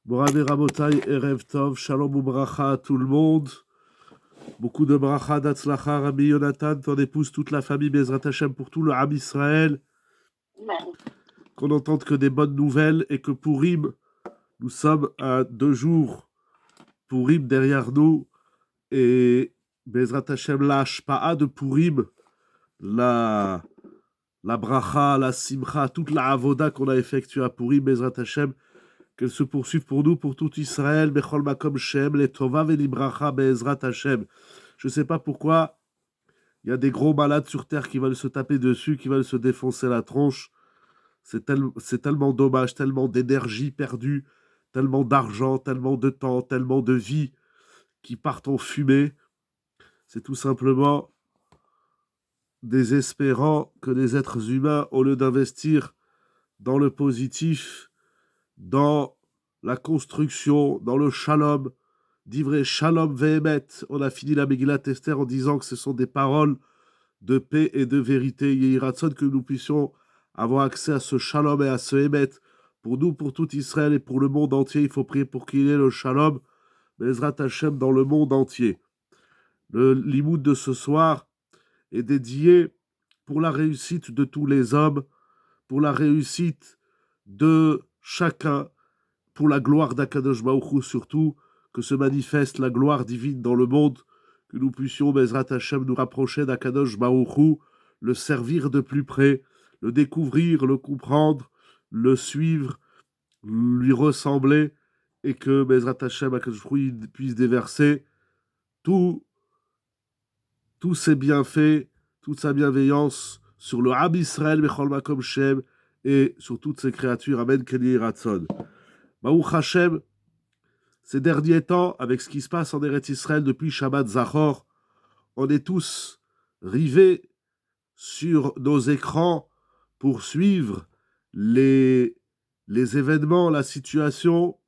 Moravi Rabotai, Erev Tov, Shalom Ubracha à tout le monde. Beaucoup de bracha, d'Atzlacha, Rabbi Yonatan, ton épouse, toute la famille, Bezrat Hashem, pour tout le Ham Israël. Qu'on n'entende que des bonnes nouvelles et que Purim, nous sommes à 2 jours Purim derrière nous. Et Bezrat Hashem, la Ashpa'a de Purim, la bracha, la simcha, toute la avoda qu'on a effectuée à Purim, Bezrat Hashem, qu'elle se poursuive pour nous, pour tout Israël, Bechol Makom Shem, les Tova Velibracha, Bezrat Hashem. Je ne sais pas pourquoi il y a des gros malades sur Terre qui veulent se taper dessus, qui veulent se défoncer la tronche. C'est tellement dommage, tellement d'énergie perdue, tellement d'argent, tellement de temps, tellement de vie qui partent en fumée. C'est tout simplement désespérant que les êtres humains, au lieu d'investir dans le positif, dans la construction, dans le shalom, d'ivrer shalom vehemet. On a fini la Megillat Esther en disant que ce sont des paroles de paix et de vérité. Yehi Ratzon, que nous puissions avoir accès à ce shalom et à ce émet. Pour nous, pour tout Israël et pour le monde entier, il faut prier pour qu'il y ait le shalom, Bezrat Hashem, dans le monde entier. Le limoud de ce soir est dédié pour la réussite de tous les hommes, pour la réussite de chacun, pour la gloire d'Akadosh Baruch Hu surtout, que se manifeste la gloire divine dans le monde, que nous puissions, Bezrat Hashem, nous rapprocher d'Akadosh Baruch Hu, le servir de plus près, le découvrir, le comprendre, le suivre, lui ressembler, et que Bezrat Hashem, Akadosh Baruch Hu, puisse déverser tous ses bienfaits, toute sa bienveillance sur le Ham Israël, Bechol Makom Shem, et sur toutes ses créatures. Amen, Keni Ratzon. Baruch Hashem, ces derniers temps, avec ce qui se passe en Eretz Israël depuis Shabbat Zachor, on est tous rivés sur nos écrans pour suivre les événements, la situation,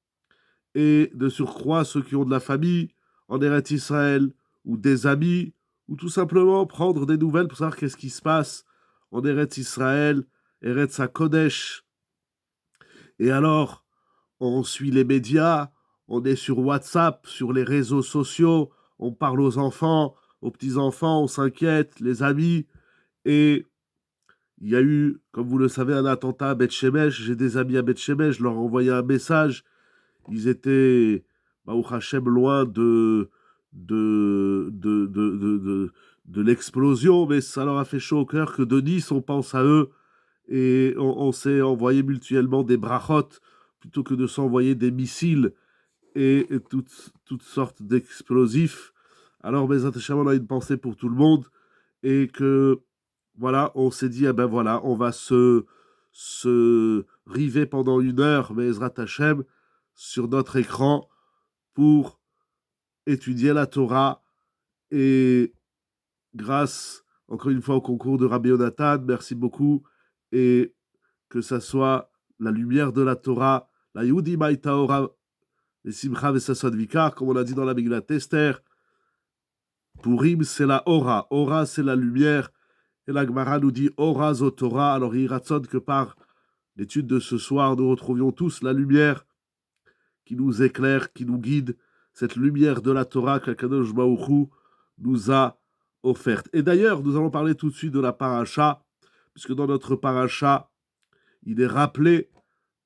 et de surcroît ceux qui ont de la famille en Eretz Israël, ou des amis, ou tout simplement prendre des nouvelles pour savoir qu'est-ce qui se passe en Eretz Israël, Eretz HaKodesh. Et alors, on suit les médias, on est sur WhatsApp, sur les réseaux sociaux, on parle aux enfants, aux petits-enfants, on s'inquiète, les amis. Et il y a eu, comme vous le savez, un attentat à Beth Shemesh. J'ai des amis à Beth Shemesh, je leur ai envoyé un message. Ils étaient, Baruch Hashem, loin de l'explosion, mais ça leur a fait chaud au cœur que de Nice, on pense à eux. Et on s'est envoyé mutuellement des brachot plutôt que de s'envoyer des missiles et toutes sortes d'explosifs. Alors, Bezrat Hashem, on a une pensée pour tout le monde et que, voilà, on s'est dit, eh ben voilà, on va se river pendant 1 heure, Bezrat Hashem, sur notre écran pour étudier la Torah et grâce, encore une fois, au concours de Rabbi Yonatan, merci beaucoup, et que ça soit la lumière de la Torah, la Yehudi Maïtaora, les Simcha Vesasod Vikar, comme on a dit dans la Megillat Esther. Purim, c'est la Ora. Ora, c'est la lumière. Et la Gemara nous dit Ora zo Torah. Alors, il raconte que par l'étude de ce soir, nous retrouvions tous la lumière qui nous éclaire, qui nous guide, cette lumière de la Torah qu'Akadosh Baruch Hu nous a offerte. Et d'ailleurs, nous allons parler tout de suite de la paracha, puisque dans notre paracha, il est rappelé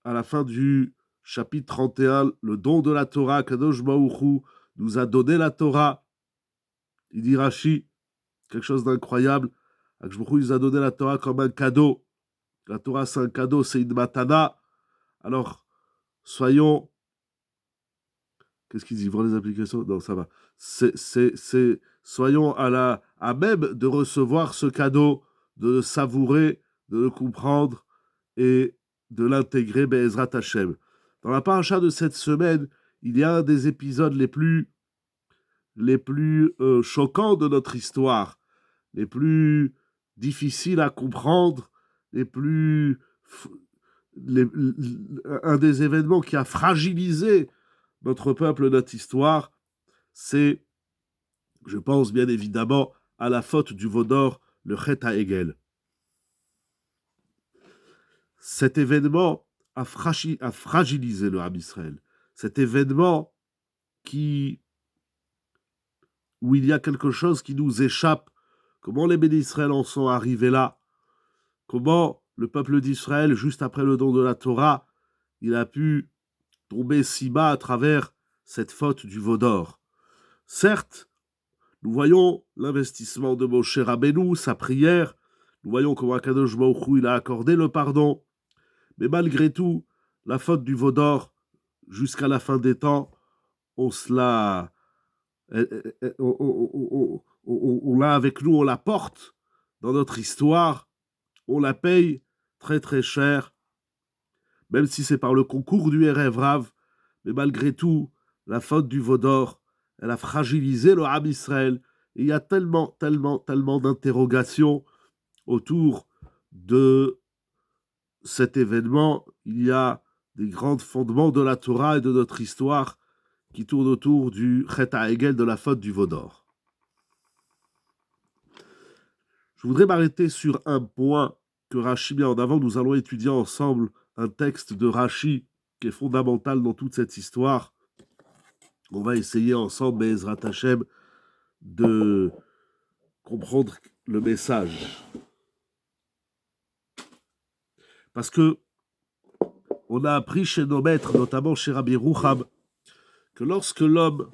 à la fin du chapitre 31, le don de la Torah, Kadosh Baruch Hu nous a donné la Torah. Il dit Rashi, quelque chose d'incroyable, Kadosh Baruch Hu nous a donné la Torah comme un cadeau. La Torah, c'est un cadeau, c'est une matana. Alors, soyons... Qu'est-ce qu'ils disent? Voir les applications? Non, ça va. Soyons à même de recevoir ce cadeau, de le savourer, de le comprendre et de l'intégrer, Be'ezrat Hashem. Dans la paracha de cette semaine, il y a un des épisodes les plus choquants de notre histoire, les plus difficiles à comprendre, un des événements qui a fragilisé notre peuple, notre histoire, c'est, je pense bien évidemment, à la faute du veau d'or, le Chet HaEgel. Cet événement a fragilisé le Ham Israël. cet événement où il y a quelque chose qui nous échappe, comment les bénis d'Israël en sont arrivés là, comment le peuple d'Israël, juste après le don de la Torah, il a pu tomber si bas à travers cette faute du veau d'or. Certes, nous voyons l'investissement de Moshe Rabbeinu, sa prière, nous voyons comment Akadosh Baruch Hu, il a accordé le pardon, mais malgré tout, la faute du veau d'or, jusqu'à la fin des temps, on l'a avec nous, on la porte dans notre histoire, on la paye très très cher, même si c'est par le concours du Erev Rav, mais malgré tout, la faute du veau d'or, elle a fragilisé le Ham Israël. Et il y a tellement d'interrogations autour de cet événement. Il y a des grands fondements de la Torah et de notre histoire qui tournent autour du Chet HaEgel, de la faute du veau d'or. Je voudrais m'arrêter sur un point que Rashi met en avant. Nous allons étudier ensemble un texte de Rashi qui est fondamental dans toute cette histoire. On va essayer ensemble, Be'ezrat Hashem, de comprendre le message. Parce que on a appris chez nos maîtres, notamment chez Rabbi Yerucham, que lorsque l'homme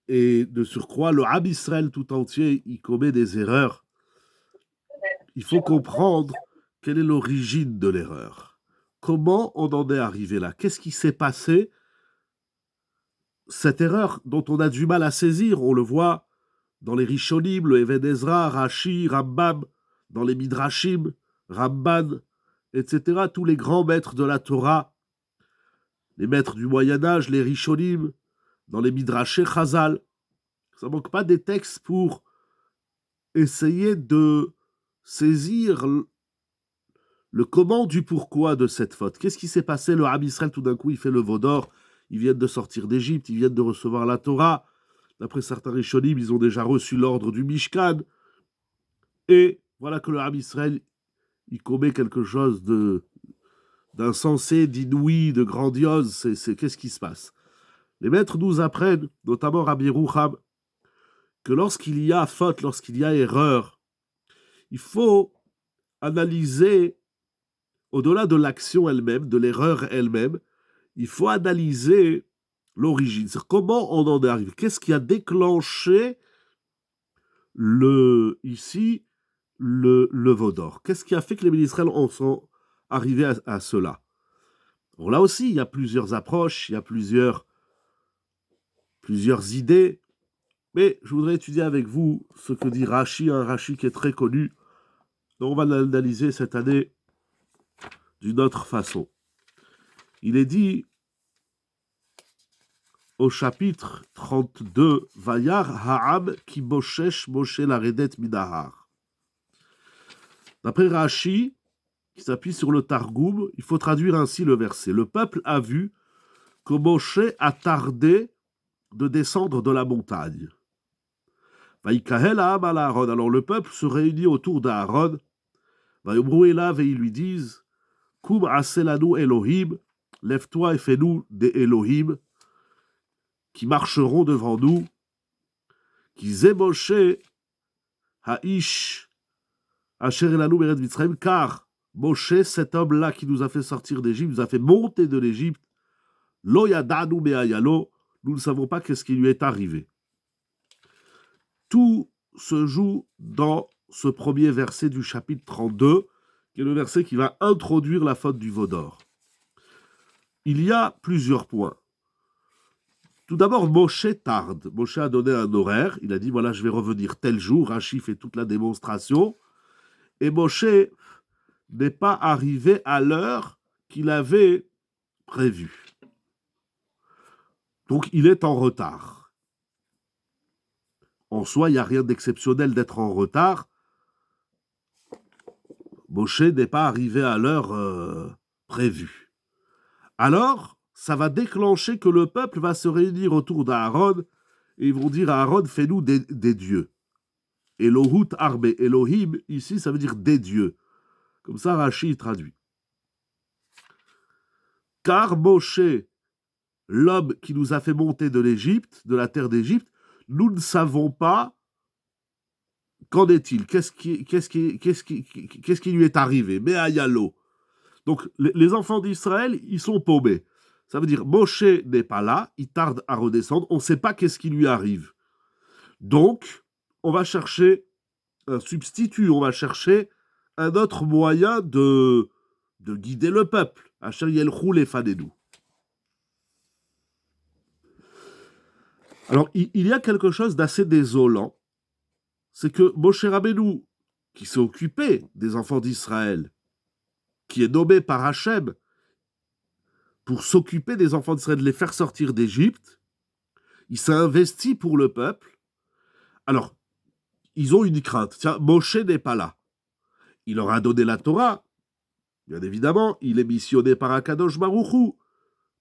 est de surcroît, le Ham Israël tout entier, il commet des erreurs, il faut comprendre quelle est l'origine de l'erreur. Comment on en est arrivé là? Qu'est-ce qui s'est passé? Cette erreur dont on a du mal à saisir, on le voit dans les Rishonim, le Even Ezra, Rashi, Rambam, dans les Midrashim, Ramban, etc. Tous les grands maîtres de la Torah, les maîtres du Moyen-Âge, les Rishonim, dans les Midrashé Chazal. Ça ne manque pas des textes pour essayer de saisir le comment du pourquoi de cette faute. Qu'est-ce qui s'est passé? Le Ham Israël, tout d'un coup, il fait le veau d'or. Ils viennent de sortir d'Égypte, ils viennent de recevoir la Torah. D'après certains Rishonim, ils ont déjà reçu l'ordre du Mishkan. Et voilà que le Ham Israël, il commet quelque chose d'insensé, d'inouï, de grandiose. Qu'est-ce qui se passe? Les maîtres nous apprennent, notamment Rabbi Yerucham, que lorsqu'il y a faute, lorsqu'il y a erreur, il faut analyser, au-delà de l'action elle-même, de l'erreur elle-même, il faut analyser l'origine. C'est comment on en est arrivé. Qu'est-ce qui a déclenché le veau d'or? Qu'est-ce qui a fait que les bénis d'Israël en sont arrivés à cela? Bon, là aussi, il y a plusieurs approches, il y a plusieurs idées, mais je voudrais étudier avec vous ce que dit Rashi, un Rashi qui est très connu. Donc on va l'analyser cette année d'une autre façon. Il est dit au chapitre 32, Vayar Ha'am ki boshesh Moshe laredet minahar. D'après Rashi, qui s'appuie sur le Targum, il faut traduire ainsi le verset. Le peuple a vu que Moshe a tardé de descendre de la montagne. Vaïkahel Ha'am al Aaron. Alors le peuple se réunit autour d'Aaron. Vayomru elav et ils lui disent, Kum aselanu Elohim, lève-toi et fais-nous des Elohim qui marcheront devant nous, qui zémoche ha'ish asher elanu beret Mitzrayim, car Moshe, cet homme-là qui nous a fait sortir d'Égypte, nous a fait monter de l'Égypte, lo yadanu me'ayalo, nous ne savons pas qu'est-ce qui lui est arrivé. Tout se joue dans ce premier verset du chapitre 32, qui est le verset qui va introduire la faute du veau d'or. Il y a plusieurs points. Tout d'abord, Moshe tarde. Moshe a donné un horaire. Il a dit, voilà, je vais revenir tel jour. Rashi fait toute la démonstration. Et Moshe n'est pas arrivé à l'heure qu'il avait prévue. Donc, il est en retard. En soi, il n'y a rien d'exceptionnel d'être en retard. Moshe n'est pas arrivé à l'heure prévue. Alors, ça va déclencher que le peuple va se réunir autour d'Aaron et ils vont dire à Aaron, fais-nous des dieux. Elohut arbe, Elohim, ici, ça veut dire des dieux. Comme ça, Rashi traduit. Car Moshe l'homme qui nous a fait monter de l'Égypte, de la terre d'Égypte, nous ne savons pas qu'en est-il, qu'est-ce qui lui est arrivé, mais à Yalo. Donc les enfants d'Israël, ils sont paumés. Ça veut dire Moshe n'est pas là, il tarde à redescendre, on ne sait pas qu'est-ce qui lui arrive. Donc, on va chercher un substitut, on va chercher un autre moyen de guider le peuple. Asher yelchou lefanenu. Alors, il y a quelque chose d'assez désolant, c'est que Moshe Rabbeinu, qui s'est occupé des enfants d'Israël, qui est nommé par Hachem pour s'occuper des enfants d'Israël, de les faire sortir d'Égypte, il s'est investi pour le peuple. Alors, ils ont une crainte. Tiens, Moshe n'est pas là. Il leur a donné la Torah. Bien évidemment, il est missionné par Akadosh Baruch Hu.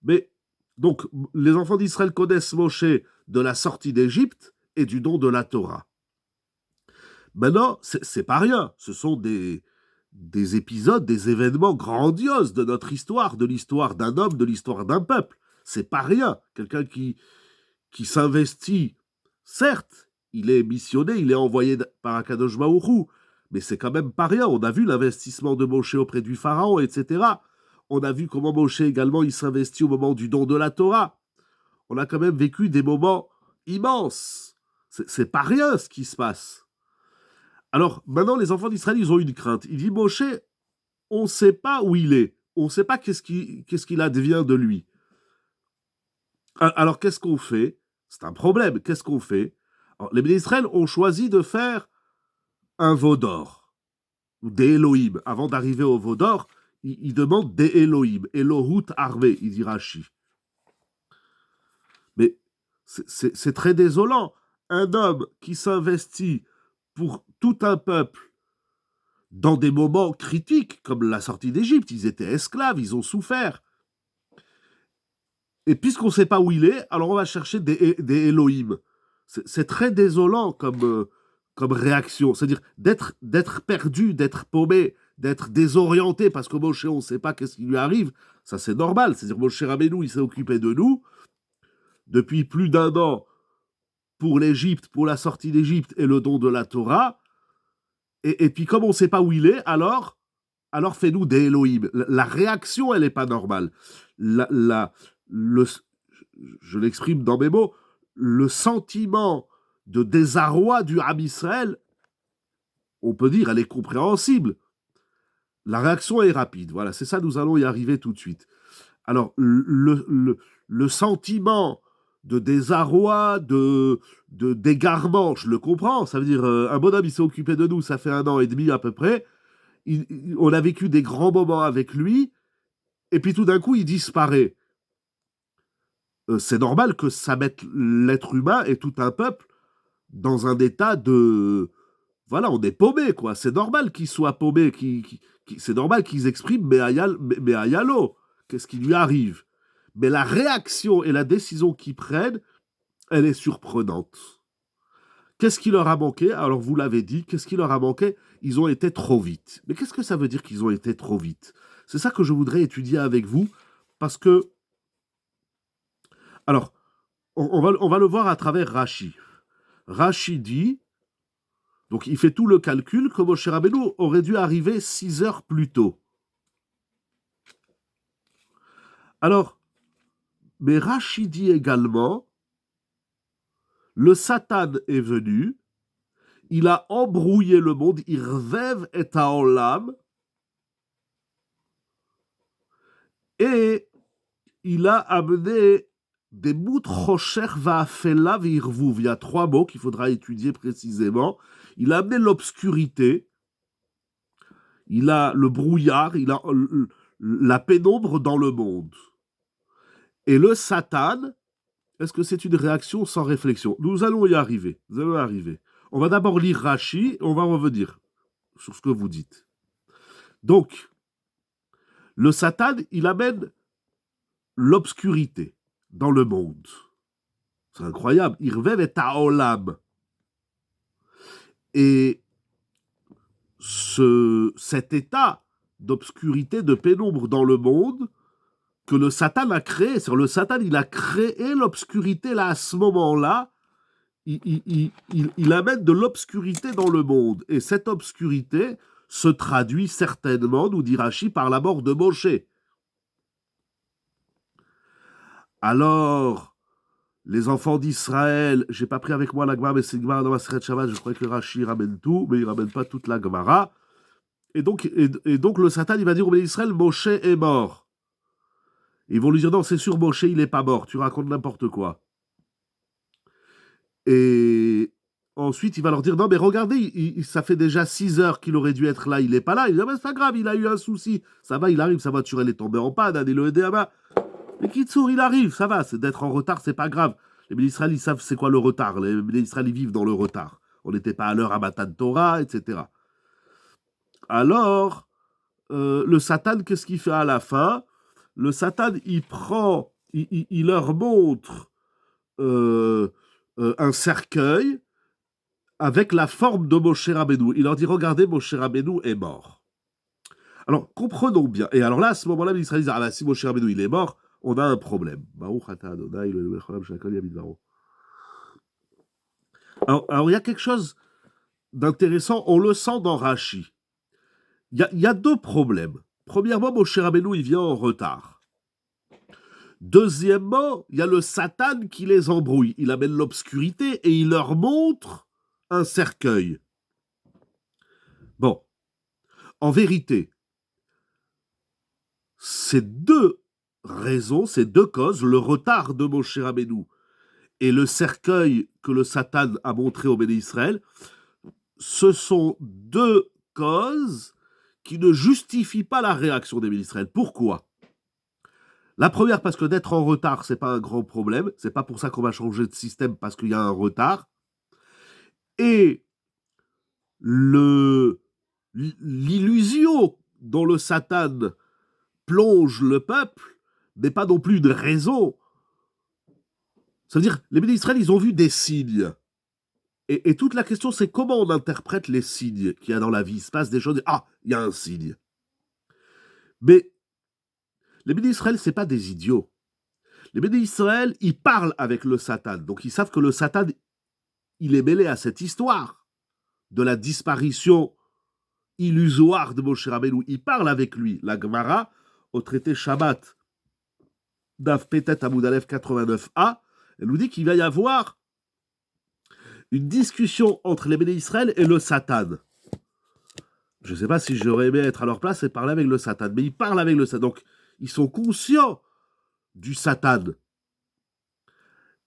Mais, donc, les enfants d'Israël connaissent Moshe de la sortie d'Égypte et du don de la Torah. Maintenant, c'est pas rien. Ce sont des épisodes, des événements grandioses de notre histoire, de l'histoire d'un homme, de l'histoire d'un peuple. C'est pas rien. Quelqu'un qui s'investit, certes, il est missionné, il est envoyé par Akadosh Baruch Hu, mais c'est quand même pas rien. On a vu l'investissement de Moshe auprès du Pharaon, etc. On a vu comment Moshe également, il s'investit au moment du don de la Torah. On a quand même vécu des moments immenses. C'est pas rien ce qui se passe. Alors, maintenant, les enfants d'Israël, ils ont une crainte. Il dit, Moshe, on ne sait pas où il est. On ne sait pas qu'est-ce qu'il advient de lui. Alors, qu'est-ce qu'on fait? C'est un problème. Qu'est-ce qu'on fait? Alors, les bénis d'Israël ont choisi de faire un veau d'or, ou des Elohim. Avant d'arriver au veau d'or, ils demandent des Elohim. Elohut Arvé, il dit Rashi. Mais c'est très désolant. Un homme qui s'investit pour tout un peuple dans des moments critiques, comme la sortie d'Égypte, ils étaient esclaves, ils ont souffert. Et puisqu'on ne sait pas où il est, alors on va chercher des Elohim. C'est très désolant comme réaction. C'est-à-dire d'être perdu, d'être paumé, d'être désorienté, parce que Moshe, on ne sait pas qu'est-ce qui lui arrive. Ça, c'est normal. C'est-à-dire Moshe Rabbeinu, il s'est occupé de nous depuis plus d'un an pour l'Égypte, pour la sortie d'Égypte et le don de la Torah. Et puis, comme on ne sait pas où il est, alors fais-nous des Elohim. La réaction, elle n'est pas normale. Je l'exprime dans mes mots, le sentiment de désarroi du Ham Israël, on peut dire, elle est compréhensible. La réaction est rapide. Voilà, c'est ça, nous allons y arriver tout de suite. Alors, le sentiment de désarroi, d'égarement, je le comprends. Ça veut dire, un bonhomme, il s'est occupé de nous, ça fait 1 an et demi à peu près. On a vécu des grands moments avec lui, et puis tout d'un coup, il disparaît. C'est normal que ça mette l'être humain et tout un peuple dans un état de... Voilà, on est paumé, quoi. C'est normal qu'ils soient paumés, c'est normal qu'ils expriment mais ayalo, qu'est-ce qui lui arrive. Mais la réaction et la décision qu'ils prennent, elle est surprenante. Qu'est-ce qui leur a manqué? Alors vous l'avez dit, qu'est-ce qui leur a manqué? Ils ont été trop vite. Mais qu'est-ce que ça veut dire qu'ils ont été trop vite? C'est ça que je voudrais étudier avec vous, parce que... Alors, on va le voir à travers Rashi. Rashi dit, donc il fait tout le calcul, que Moshe Rabbeinu aurait dû arriver 6 heures plus tôt. Alors, mais Rashi dit également, le Satan est venu, il a embrouillé le monde, irvev et haolam, et il a amené des moutres rocher va'afela ve'irvuv. Il y a 3 mots qu'il faudra étudier précisément. Il a amené l'obscurité, il a le brouillard, il a la pénombre dans le monde. Et le Satan, est-ce que c'est une réaction sans réflexion? Nous allons y arriver. Nous allons y arriver. On va d'abord lire Rashi, on va revenir sur ce que vous dites. Donc, le Satan, il amène l'obscurité dans le monde. C'est incroyable. Irvev et haolam. Et cet état d'obscurité, de pénombre dans le monde, que le Satan a créé. C'est-à-dire le Satan, il a créé l'obscurité là, à ce moment-là. Il amène de l'obscurité dans le monde. Et cette obscurité se traduit certainement, nous dit Rashi, par la mort de Moshe. Alors, les enfants d'Israël, j'ai pas pris avec moi la Gemara, mais c'est une Gemara dans ma Masechet Shabbat, je crois que Rashi ramène tout, mais il ramène pas toute la Gemara. Et donc le Satan, il va dire au Béni Israël, Moshe est mort. Ils vont lui dire, non, c'est sûr, Moshe, il n'est pas mort, tu racontes n'importe quoi. Et ensuite, il va leur dire, non, mais regardez, ça fait déjà 6 heures qu'il aurait dû être là, il n'est pas là. Il dit, ah, ben, c'est pas grave, il a eu un souci. Ça va, il arrive, sa voiture, elle est tombée en panne, il le aidé à bas. Mais Kitsour, il arrive, ça va, c'est d'être en retard, c'est pas grave. Les Béni Israël, ils savent c'est quoi le retard. Les Béni Israël, ils vivent dans le retard. On n'était pas à l'heure à Matan Torah, etc. Alors, le Satan, qu'est-ce qu'il fait à la fin? Le Satan, il leur montre un cercueil avec la forme de Moshe Rabbeinu. Il leur dit, regardez, Moshe Rabbeinu est mort. Alors, comprenons bien. Et alors là, à ce moment-là, les Israéliens disent, ah bah si Moshe Rabbeinu, il est mort, on a un problème. Alors, il y a quelque chose d'intéressant, on le sent dans Rashi. Il y a 2 problèmes. Premièrement, Moshe Rabbeinu, il vient en retard. Deuxièmement, il y a le Satan qui les embrouille. Il amène l'obscurité et il leur montre un cercueil. Bon, en vérité, ces 2 raisons, ces 2 causes, le retard de Moshe Rabbeinu et le cercueil que le Satan a montré au Béni Israël, ce sont 2 causes qui ne justifient pas la réaction des Béni Israël. Pourquoi ? La première, parce que d'être en retard, c'est pas un grand problème. C'est pas pour ça qu'on va changer de système parce qu'il y a un retard. Et l'illusion dont le Satan plonge le peuple n'est pas non plus une raison. C'est-à-dire, les Béni Israël, ils ont vu des signes. Et toute la question, c'est comment on interprète les signes qu'il y a dans la vie. Il se passe des choses, ah, il y a un signe. Mais les Béni Israël, c'est pas des idiots. Les Béni Israël, ils parlent avec le Satan. Donc, ils savent que le Satan, il est mêlé à cette histoire de la disparition illusoire de Moshe Rabbeinu. Il parle avec lui. La Gemara, au traité Shabbat, Daf Petet Amoud Aleph 89a, elle nous dit qu'il va y avoir une discussion entre les Béné Israël et le Satan. Je ne sais pas si j'aurais aimé être à leur place et parler avec le Satan, mais ils parlent avec le Satan. Donc, ils sont conscients du Satan.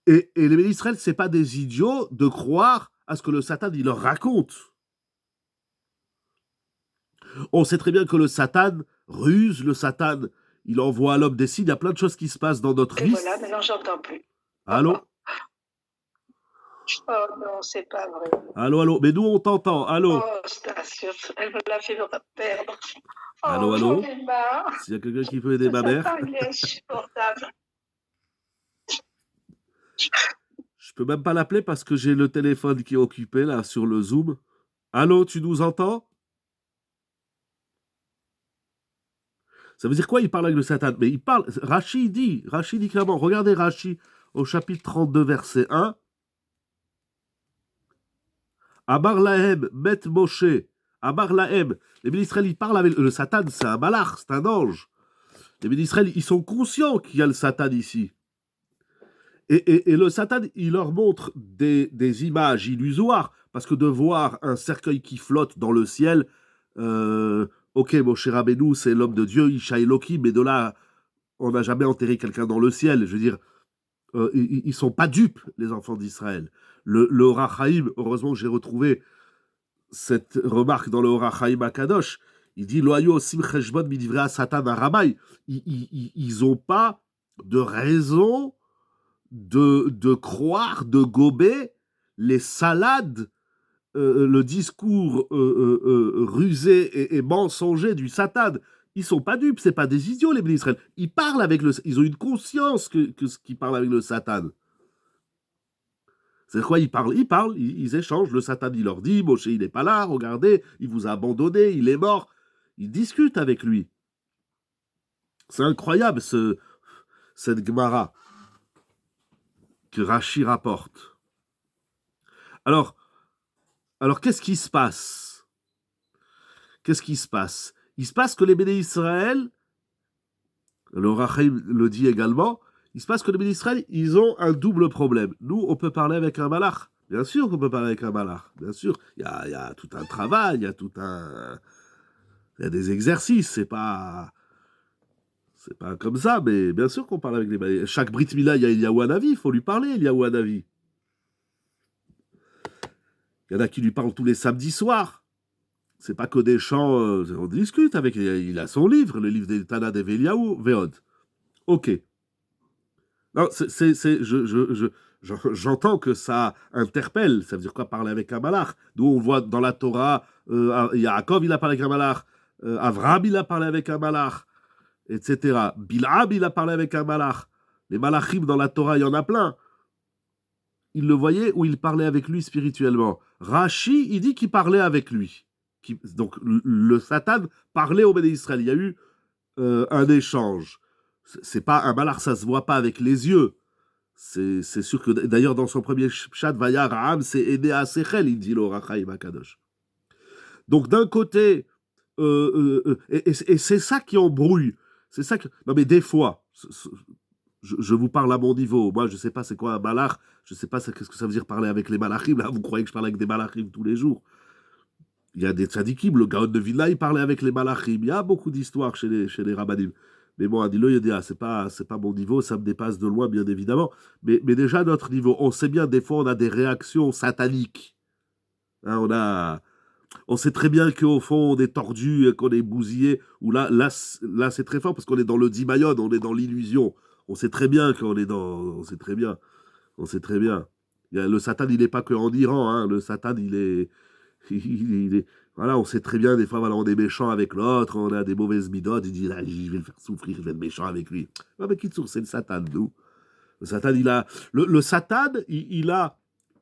Et les Béné Israël, ce n'est pas des idiots de croire à ce que le Satan, il leur raconte. On sait très bien que le Satan ruse, le Satan, il envoie à l'homme des signes, il y a plein de choses qui se passent dans notre vie. Et voilà, maintenant j'entends plus. Allô? Oh non, c'est pas vrai. Allô, mais nous on t'entend, allô? Oh, je t'assure, elle me l'a fait perdre. Oh, allô? j'en ai marre. S'il y a quelqu'un qui peut aider ma mère. Il est insupportable. Je peux même pas l'appeler parce que j'ai le téléphone qui est occupé là sur le Zoom. Allô, tu nous entends? Ça veut dire quoi, il parle avec le Satan? Mais il parle, Rashi dit clairement, regardez Rashi au chapitre 32, verset 1. Amar Lahem, Met Moshe, Amar Lahem. Les Béné Israël, ils parlent avec le Satan, c'est un malach, c'est un ange. Les Béné Israël, ils sont conscients qu'il y a le Satan ici. Et le Satan, il leur montre des images illusoires, parce que de voir un cercueil qui flotte dans le ciel, ok, Moshe Rabbeinu, c'est l'homme de Dieu, Isha Elohim, mais de là, on n'a jamais enterré quelqu'un dans le ciel. Je veux dire, ils ne sont pas dupes, les enfants d'Israël. Le Orach Chaim, heureusement que j'ai retrouvé cette remarque dans le Orach Chaim Akadosh, il dit Loayo osim cheshbon midivrea Satan aramai. Ils n'ont pas de raison de croire, de gober les salades, le discours rusé et mensonger du Satan. Ils sont pas dupes, c'est pas des idiots les Béné Israël. Ils parlent avec ils ont une conscience que ce qu'ils parlent avec le Satan. C'est quoi, ils échangent. Le Satan, il leur dit, Moshe, il n'est pas là, regardez, il vous a abandonné, il est mort. Ils discutent avec lui. C'est incroyable, cette Gemara que Rashi rapporte. Alors qu'est-ce qui se passe? Qu'est-ce qui se passe? Il se passe que les Béné Israël, le Rachel le dit également, il se passe que les Béné Israël, ils ont un double problème. Nous, on peut parler avec un malach. Bien sûr qu'on peut parler avec un malach. Bien sûr, il y a tout un travail, il y a des exercices. C'est pas comme ça, mais bien sûr qu'on parle avec les malachs. Chaque Brit Mila, il y a Eliyahu Hanavi, il faut lui parler, Eliyahu Hanavi. Il y en a qui lui parlent tous les samedis soirs. C'est pas que des chants, on discute avec. Il a son livre, le livre des Tana d'Eliyahu, Veod. Ok. Non, j'entends que ça interpelle. Ça veut dire quoi parler avec un malach? Nous, on voit dans la Torah, Yaakov, il a parlé avec un malach, Avraham, il a parlé avec un malach, etc. Bil'am, il a parlé avec un malach. Les malachim dans la Torah, il y en a plein. Il le voyait ou il parlait avec lui spirituellement. Rashi, il dit qu'il parlait avec lui. Donc, le Satan parlait au Béné Israël. Il y a eu un échange. C'est pas un malach, ça se voit pas avec les yeux. C'est sûr que, d'ailleurs, dans son premier chat, Vaya Raham, c'est aidé à Sechel, il dit l'Orachaim Akadosh. Donc, d'un côté, et c'est ça qui embrouille. C'est ça que. Non, mais des fois, je vous parle à mon niveau. Moi, je sais pas c'est quoi un malach. Je sais pas qu'est-ce que ça veut dire parler avec les malachim. Là, vous croyez que je parle avec des malachim tous les jours? Il y a des tzadikim, le Gaon de Vilna, il parlait avec les malachim. Il y a beaucoup d'histoires chez les rabbanim. Mais bon, Adilo Yodia, c'est pas mon niveau, ça me dépasse de loin, bien évidemment. Mais déjà, notre niveau, on sait bien, des fois, on a des réactions sataniques. Hein, on sait très bien qu'au fond, on est tordu, qu'on est bousillé. Ou là, c'est très fort, parce qu'on est dans le Dimayon, on est dans l'illusion. On sait très bien qu'on est dans... On sait très bien. Le Satan, il n'est pas qu'en Iran. Hein. Le Satan, il est... Voilà, on sait très bien, des fois, voilà, on est méchant avec l'autre, on a des mauvaises midotes, il dit, là, je vais le faire souffrir, je vais être méchant avec lui. Non, mais qui c'est le Satan, nous. Le Satan, il a... Le Satan, il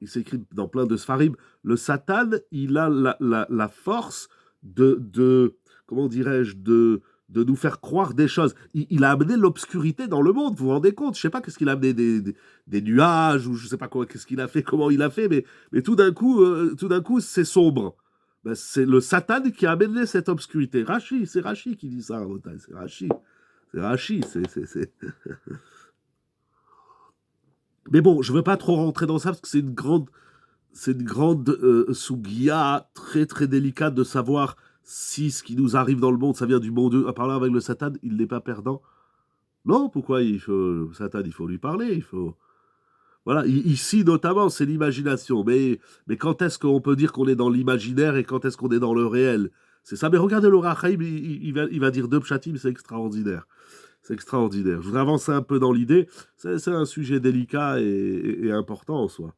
s'écrit dans plein de Sfarim, le Satan, il a la force de comment dirais-je, de nous faire croire des choses. Il a amené l'obscurité dans le monde, vous vous rendez compte? Je sais pas qu'est-ce qu'il a amené, des nuages, ou je sais pas qu'est-ce qu'il a fait, comment il a fait, mais tout d'un coup, c'est sombre. Ben, c'est le Satan qui a amené cette obscurité. C'est Rashi qui dit ça, c'est Rashi. Mais bon, je ne veux pas trop rentrer dans ça, parce que c'est une grande sougia très très délicate de savoir si ce qui nous arrive dans le monde, ça vient du monde. À parler avec le Satan, il n'est pas perdant. Non, pourquoi le Satan, il faut lui parler, Voilà, ici notamment, c'est l'imagination. Mais quand est-ce qu'on peut dire qu'on est dans l'imaginaire et quand est-ce qu'on est dans le réel? C'est ça. Mais regardez l'Orachaim, il va dire deux pshatim, c'est extraordinaire. C'est extraordinaire. Je voudrais avancer un peu dans l'idée. C'est un sujet délicat et important en soi.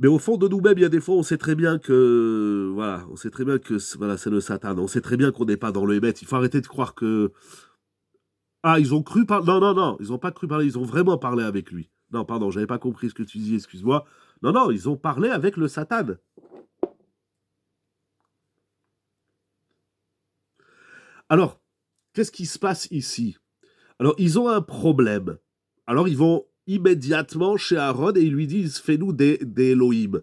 Mais au fond de nous-mêmes, il y a des fois, on sait très bien que, voilà, c'est le Satan. On sait très bien qu'on n'est pas dans le Hémet. Il faut arrêter de croire que... Ah, ils ont cru parler... Non, ils n'ont pas cru parler, ils ont vraiment parlé avec lui. Non, pardon, j'avais pas compris ce que tu dis, excuse-moi. Non, ils ont parlé avec le Satan. Alors, qu'est-ce qui se passe ici? Alors, ils ont un problème. Alors, ils vont immédiatement chez Aaron et ils lui disent, fais-nous des Elohim.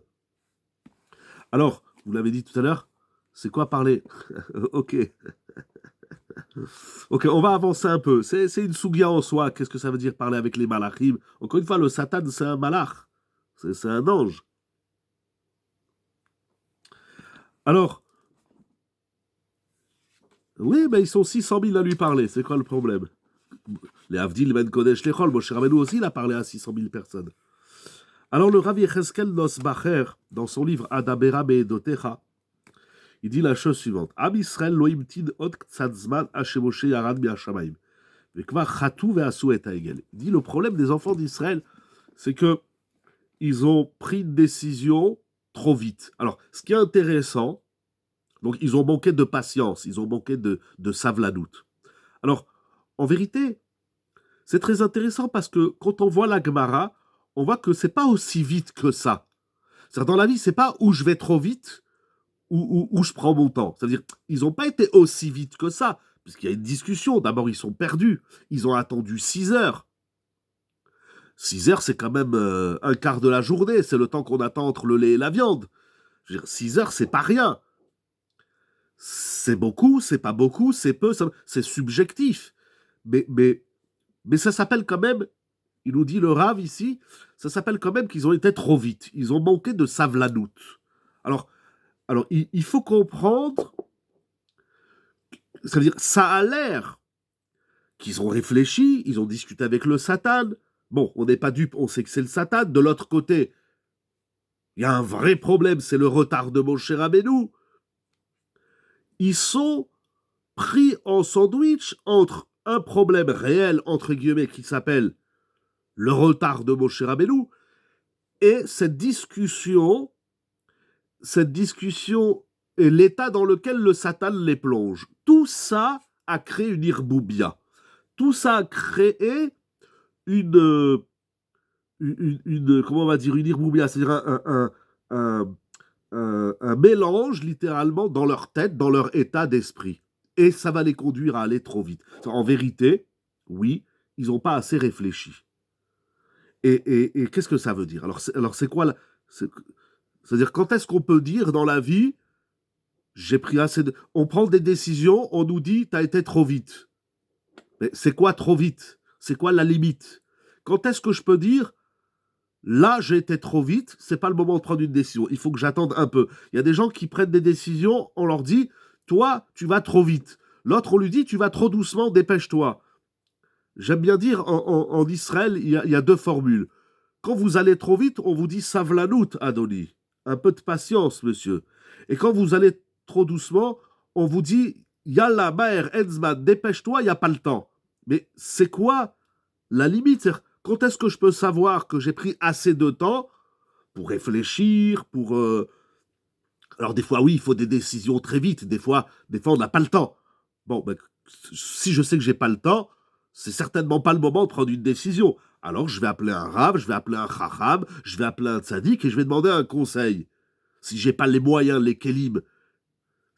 Alors, vous l'avez dit tout à l'heure, c'est quoi parler? Ok, on va avancer un peu. C'est une sougia en soi. Qu'est-ce que ça veut dire parler avec les malachim? Encore une fois, le Satan, c'est un malach. C'est un ange. Alors, oui, mais ils sont 600 000 à lui parler. C'est quoi le problème? Les Avdil, Ben Kodesh, Lechol, Moshe Rabbeinu aussi, il a parlé à 600 000 personnes. Alors, le Rav Yecheskel Nosbacher, dans son livre Adabera Be'edotecha, il dit la chose suivante. Am Israël lo imtid od ktsat zman Moshe yarad mi'ashamayim. Vekvar chatu ve'asu et ha'egel. Il dit le problème des enfants d'Israël, c'est que ils ont pris une décision trop vite. Alors, ce qui est intéressant, donc ils ont manqué de patience, ils ont manqué de savlanout. Alors, en vérité, c'est très intéressant parce que quand on voit la Gemara, on voit que c'est pas aussi vite que ça. C'est-à-dire, dans la vie, c'est pas où je vais trop vite ou je prends mon temps. C'est-à-dire, ils n'ont pas été aussi vite que ça, puisqu'il y a une discussion. D'abord, ils sont perdus. Ils ont attendu 6 heures. 6 heures, c'est quand même un quart de la journée. C'est le temps qu'on attend entre le lait et la viande. Je veux dire, 6 heures, c'est pas rien. C'est beaucoup, c'est pas beaucoup, c'est peu, c'est subjectif. Mais ça s'appelle quand même, il nous dit le Rav ici, ça s'appelle quand même qu'ils ont été trop vite. Ils ont manqué de savlanout. Alors il faut comprendre, ça veut dire, ça a l'air qu'ils ont réfléchi, ils ont discuté avec le Satan. Bon, on n'est pas dupe, on sait que c'est le Satan. De l'autre côté, il y a un vrai problème, c'est le retard de Moshe Rabbeinu. Ils sont pris en sandwich entre un problème réel, entre guillemets, qui s'appelle le retard de Moshe Rabbeinu, et cette discussion et l'état dans lequel le Satan les plonge. Tout ça a créé une irboubia. Tout ça a créé une comment on va dire, une irboubia, c'est-à-dire un mélange, littéralement, dans leur tête, dans leur état d'esprit. Et ça va les conduire à aller trop vite. En vérité, oui, ils n'ont pas assez réfléchi. Et qu'est-ce que ça veut dire? Alors c'est quoi c'est-à-dire, quand est-ce qu'on peut dire dans la vie, j'ai pris assez de... On prend des décisions, on nous dit, t'as été trop vite. Mais c'est quoi trop vite? C'est quoi la limite? Quand est-ce que je peux dire, là, j'ai été trop vite, c'est pas le moment de prendre une décision, il faut que j'attende un peu. Il y a des gens qui prennent des décisions, on leur dit, toi, tu vas trop vite. L'autre, on lui dit, tu vas trop doucement, dépêche-toi. J'aime bien dire, en Israël, il y a 2 formules. Quand vous allez trop vite, on vous dit savlanout, Adoni. Un peu de patience, monsieur. Et quand vous allez trop doucement, on vous dit Yalla, Maher, Enzman, dépêche-toi, il n'y a pas le temps. Mais c'est quoi la limite? Quand est-ce que je peux savoir que j'ai pris assez de temps pour réfléchir, pour... Alors des fois, oui, il faut des décisions très vite. Des fois on n'a pas le temps. Bon, ben, si je sais que j'ai pas le temps, c'est certainement pas le moment de prendre une décision. Alors je vais appeler un Rav, je vais appeler un Chacham, je vais appeler un Tzadik et je vais demander un conseil. Si j'ai pas les moyens, les kelim,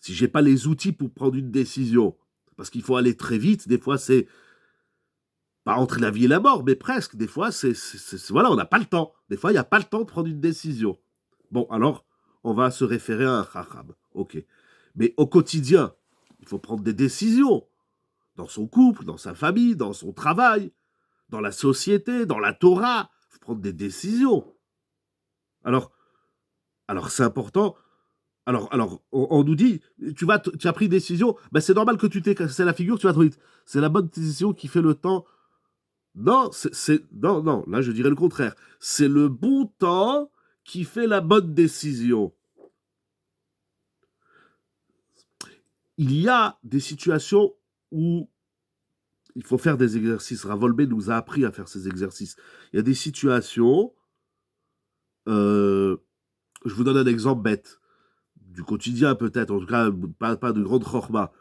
si j'ai pas les outils pour prendre une décision, parce qu'il faut aller très vite, des fois c'est pas entre la vie et la mort, mais presque. Des fois voilà, on n'a pas le temps. Des fois il n'y a pas le temps de prendre une décision. Bon, alors on va se référer à un Chacham. Ok. Mais au quotidien, il faut prendre des décisions. Dans son couple, dans sa famille, dans son travail, dans la société, dans la Torah. Il faut prendre des décisions. Alors c'est important. Alors on nous dit, tu as pris une décision, ben c'est normal que tu t'es cassé la figure, tu vas trop vite. C'est la bonne décision qui fait le temps. Non, non, là je dirais le contraire. C'est le bon temps qui fait la bonne décision. Il y a des situations où il faut faire des exercices. Ravolbé nous a appris à faire ces exercices. Il y a des situations, je vous donne un exemple bête, du quotidien peut-être, en tout cas pas de grande chorma.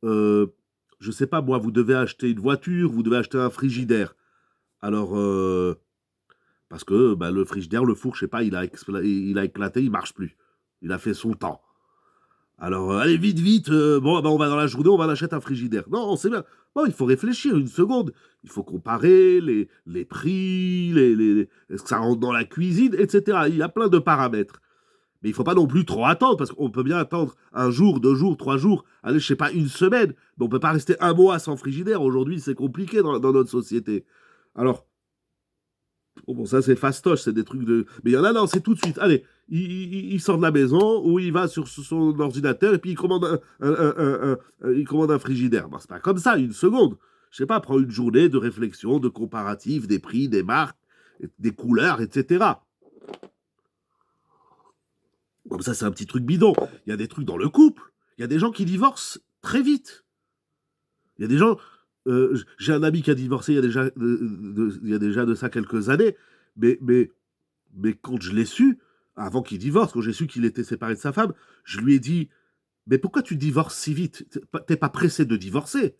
Je sais pas moi, vous devez acheter une voiture, vous devez acheter un frigidaire. Alors, parce que le frigidaire, le four, je sais pas, il a éclaté, il marche plus. Il a fait son temps. Alors, allez, vite, on va dans la journée, on va acheter un frigidaire. Non, on sait bien. Bon, il faut réfléchir une seconde. Il faut comparer les prix, est-ce que ça rentre dans la cuisine, etc. Il y a plein de paramètres. Mais il ne faut pas non plus trop attendre, parce qu'on peut bien attendre 1 jour, 2 jours, 3 jours, allez, je sais pas, 1 semaine. Mais on ne peut pas rester 1 mois sans frigidaire. Aujourd'hui, c'est compliqué dans notre société. Alors, bon, ça c'est fastoche, c'est des trucs de... Mais il y en a, non, c'est tout de suite. Allez, il sort de la maison, ou il va sur son ordinateur, et puis il commande un frigidaire. Bon, c'est pas comme ça, 1 seconde. Je sais pas, prends une journée de réflexion, de comparatif, des prix, des marques, des couleurs, etc. Comme ça, c'est un petit truc bidon. Il y a des trucs dans le couple. Il y a des gens qui divorcent très vite. Il y a des gens... j'ai un ami qui a divorcé il y a déjà de ça quelques années, mais quand je l'ai su, avant qu'il divorce, quand j'ai su qu'il était séparé de sa femme, je lui ai dit, mais pourquoi tu divorces si vite? T'es pas pressé de divorcer?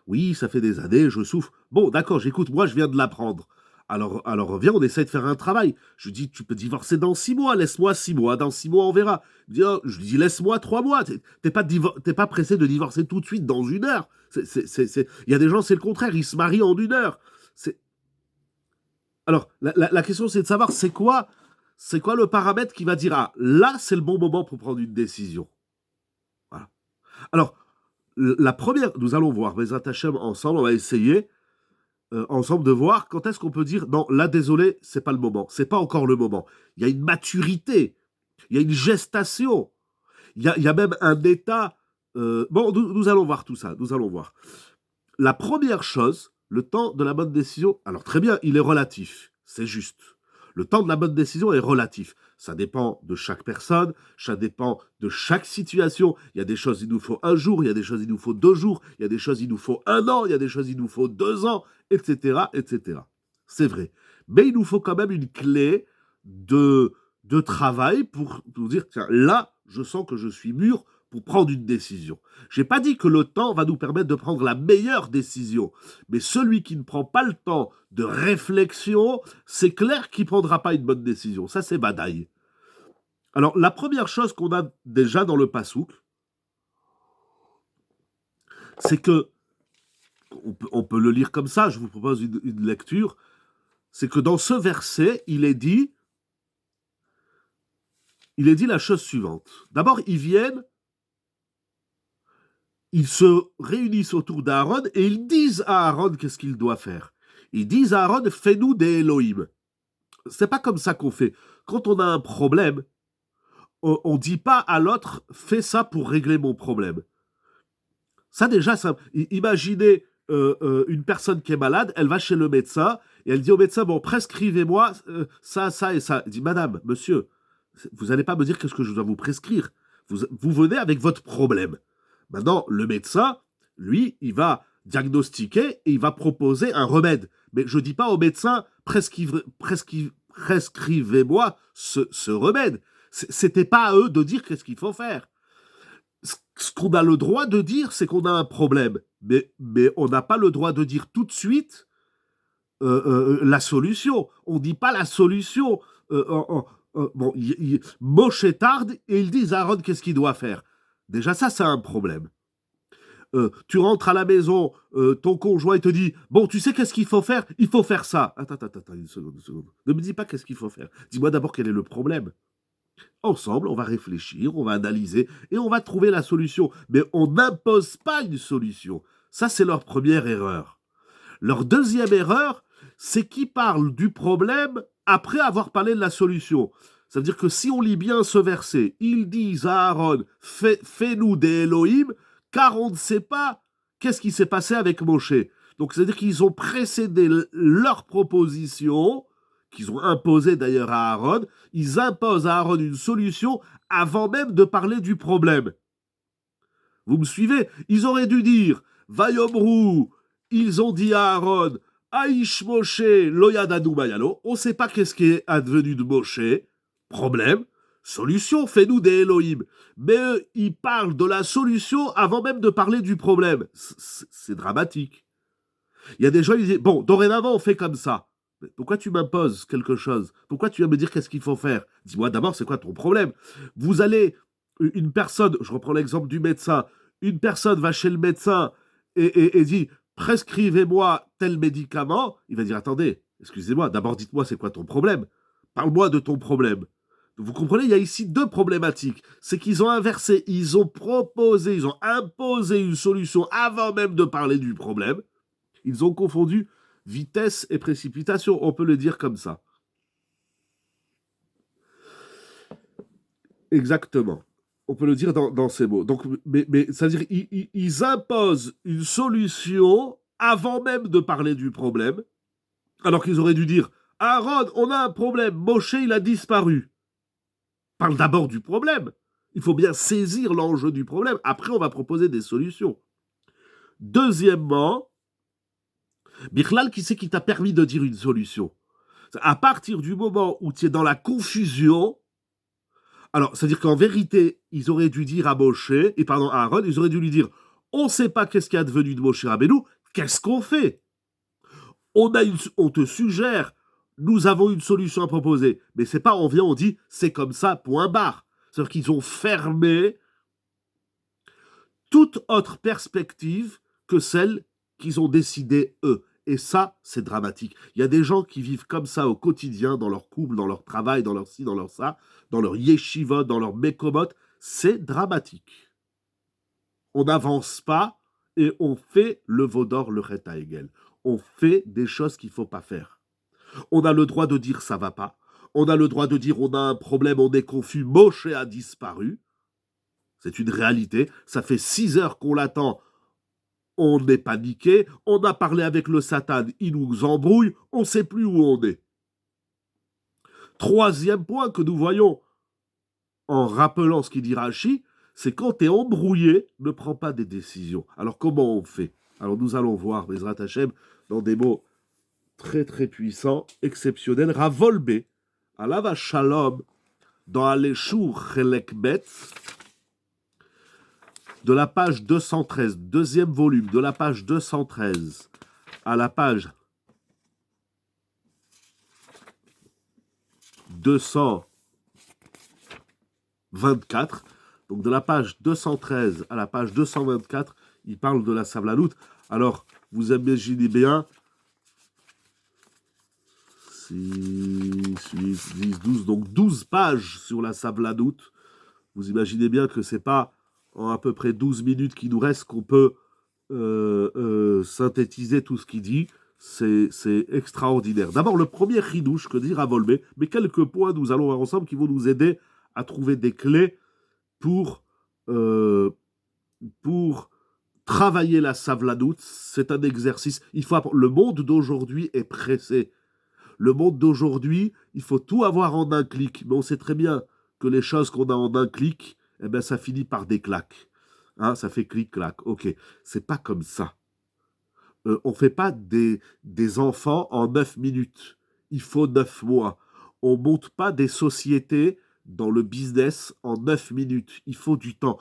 Oui, ça fait des années, je souffre. Bon, d'accord, j'écoute, moi je viens de l'apprendre. Alors viens, on essaie de faire un travail. Je lui dis, tu peux divorcer dans 6 mois, laisse-moi 6 mois, dans 6 mois on verra. Je lui dis, laisse-moi 3 mois, t'es pas pressé de divorcer tout de suite dans 1 heure. Il y a des gens, c'est le contraire, ils se marient en 1 heure. Alors, la question c'est de savoir, c'est quoi le paramètre qui va dire, ah, là c'est le bon moment pour prendre une décision. Voilà. Alors, la première, nous allons voir, Bezrat Hashem, ensemble, on va essayer ensemble de voir quand est-ce qu'on peut dire non, là désolé, c'est pas le moment, c'est pas encore le moment. Il y a une maturité, il y a une gestation, il y a même un état. Bon, nous allons voir tout ça, nous allons voir. La première chose, le temps de la bonne décision, alors très bien, il est relatif, c'est juste. Le temps de la bonne décision est relatif. Ça dépend de chaque personne, ça dépend de chaque situation. Il y a des choses, il nous faut 1 jour, il y a des choses, il nous faut 2 jours, il y a des choses, il nous faut 1 an, il y a des choses, il nous faut 2 ans, etc., etc. C'est vrai. Mais il nous faut quand même une clé de travail pour dire, tiens, là, je sens que je suis mûr pour prendre une décision. Je n'ai pas dit que le temps va nous permettre de prendre la meilleure décision, mais celui qui ne prend pas le temps de réflexion, c'est clair qu'il ne prendra pas une bonne décision. Ça, c'est badaï. Alors, la première chose qu'on a déjà dans le Passouk, c'est que, on peut le lire comme ça, je vous propose une lecture, c'est que dans ce verset, il est dit la chose suivante. D'abord, ils se réunissent autour d'Aaron et ils disent à Aaron qu'est-ce qu'il doit faire. Ils disent à Aaron, fais-nous des Elohim. C'est pas comme ça qu'on fait. Quand on a un problème, on dit pas à l'autre, fais ça pour régler mon problème. Ça déjà, imaginez une personne qui est malade, elle va chez le médecin et elle dit au médecin, bon, prescrivez-moi ça, ça et ça. Il dit, madame, monsieur, vous n'allez pas me dire qu'est-ce que je dois vous prescrire. Vous venez avec votre problème. Maintenant, le médecin, lui, il va diagnostiquer et il va proposer un remède. Mais je ne dis pas au médecin, prescrivez-moi ce remède. C'était pas à eux de dire qu'est-ce qu'il faut faire. Ce qu'on a le droit de dire, c'est qu'on a un problème. Mais on n'a pas le droit de dire tout de suite la solution. On ne dit pas la solution. Bon, Moshe tarde et ils disent à Aaron qu'est-ce qu'il doit faire. Déjà, ça, c'est un problème. Tu rentres à la maison, ton conjoint il te dit bon, tu sais qu'est-ce qu'il faut faire? Il faut faire ça. Attends, une seconde. Ne me dis pas qu'est-ce qu'il faut faire. Dis-moi d'abord quel est le problème. Ensemble, on va réfléchir, on va analyser et on va trouver la solution. Mais on n'impose pas une solution. Ça, c'est leur première erreur. Leur deuxième erreur, c'est qu'ils parlent du problème après avoir parlé de la solution. Ça veut dire que si on lit bien ce verset, ils disent à Aaron, fais-nous des Elohim, car on ne sait pas qu'est-ce qui s'est passé avec Moshe. Donc, c'est-à-dire qu'ils ont précédé leur proposition, qu'ils ont imposée d'ailleurs à Aaron, ils imposent à Aaron une solution avant même de parler du problème. Vous me suivez? Ils auraient dû dire, Vayomru, ils ont dit à Aaron, Aïch Moshe, Loyadanu Mayalo, on ne sait pas qu'est-ce qui est advenu de Moshe, problème, solution, fais-nous des Elohim. Mais eux, ils parlent de la solution avant même de parler du problème. C'est dramatique. Il y a des gens qui disent, bon, dorénavant, on fait comme ça. Mais pourquoi tu m'imposes quelque chose? Pourquoi tu vas me dire qu'est-ce qu'il faut faire? Dis-moi d'abord, c'est quoi ton problème? Vous allez, une personne, je reprends l'exemple du médecin, une personne va chez le médecin et dit, prescrivez-moi tel médicament. Il va dire, attendez, excusez-moi, d'abord dites-moi c'est quoi ton problème? Parle-moi de ton problème. Vous comprenez, il y a ici 2 problématiques. C'est qu'ils ont inversé, ils ont proposé, ils ont imposé une solution avant même de parler du problème. Ils ont confondu vitesse et précipitation, on peut le dire comme ça. Exactement. On peut le dire dans ces mots. Donc, mais c'est-à-dire ils imposent une solution avant même de parler du problème, alors qu'ils auraient dû dire « Aaron, on a un problème, Moshe, il a disparu ». Parle d'abord du problème. Il faut bien saisir l'enjeu du problème. Après, on va proposer des solutions. Deuxièmement, Bichlal, qui c'est qui t'a permis de dire une solution? À partir du moment où tu es dans la confusion, alors, c'est-à-dire qu'en vérité, ils auraient dû dire à Moshe, et pardon, à Aaron, ils auraient dû lui dire, on ne sait pas qu'est-ce qui est advenu de Moshe Rabbeinu, qu'est-ce qu'on fait? On te suggère nous avons une solution à proposer. Mais c'est pas on vient, on dit c'est comme ça, point barre. C'est-à-dire qu'ils ont fermé toute autre perspective que celle qu'ils ont décidé eux. Et ça, c'est dramatique. Il y a des gens qui vivent comme ça au quotidien, dans leur couple, dans leur travail, dans leur ci, dans leur ça, dans leur yeshivot, dans leur mekomot. C'est dramatique. On n'avance pas et on fait le vaudor, le Reta Hegel. On fait des choses qu'il ne faut pas faire. On a le droit de dire ça va pas. On a le droit de dire on a un problème, on est confus, Moshe a disparu. C'est une réalité. Ça fait 6 heures qu'on l'attend. On est paniqué. On a parlé avec le Satan. Il nous embrouille. On ne sait plus où on est. Troisième point que nous voyons en rappelant ce qu'il dit Rashi, c'est quand tu es embrouillé, ne prends pas des décisions. Alors comment on fait? Alors nous allons voir, Bezrat Hashem, dans des mots très très puissants, exceptionnels. Ravolbe, Alava Shalom, dans Aleshur Chelek Bet, de la page 213, deuxième volume, de la page 213 à la page 224, donc de la page 213 à la page 224, il parle de la savlanout. Alors, vous imaginez bien, 6, 8, 10, 12, donc 12 pages sur la savlanout. Vous imaginez bien que c'est pas en à peu près 12 minutes qui nous reste qu'on peut synthétiser tout ce qu'il dit. C'est extraordinaire. D'abord, le premier chidouche que dit Ravolbe, mais quelques points nous allons voir ensemble qui vont nous aider à trouver des clés pour travailler la savlanout. C'est un exercice. Le monde d'aujourd'hui est pressé. Le monde d'aujourd'hui, il faut tout avoir en un clic. Mais on sait très bien que les choses qu'on a en un clic, eh ben, ça finit par des claques. Hein, ça fait clic-clac. Ok, c'est pas comme ça. On ne fait pas des enfants en 9 minutes. Il faut 9 mois. On ne monte pas des sociétés dans le business en 9 minutes. Il faut du temps.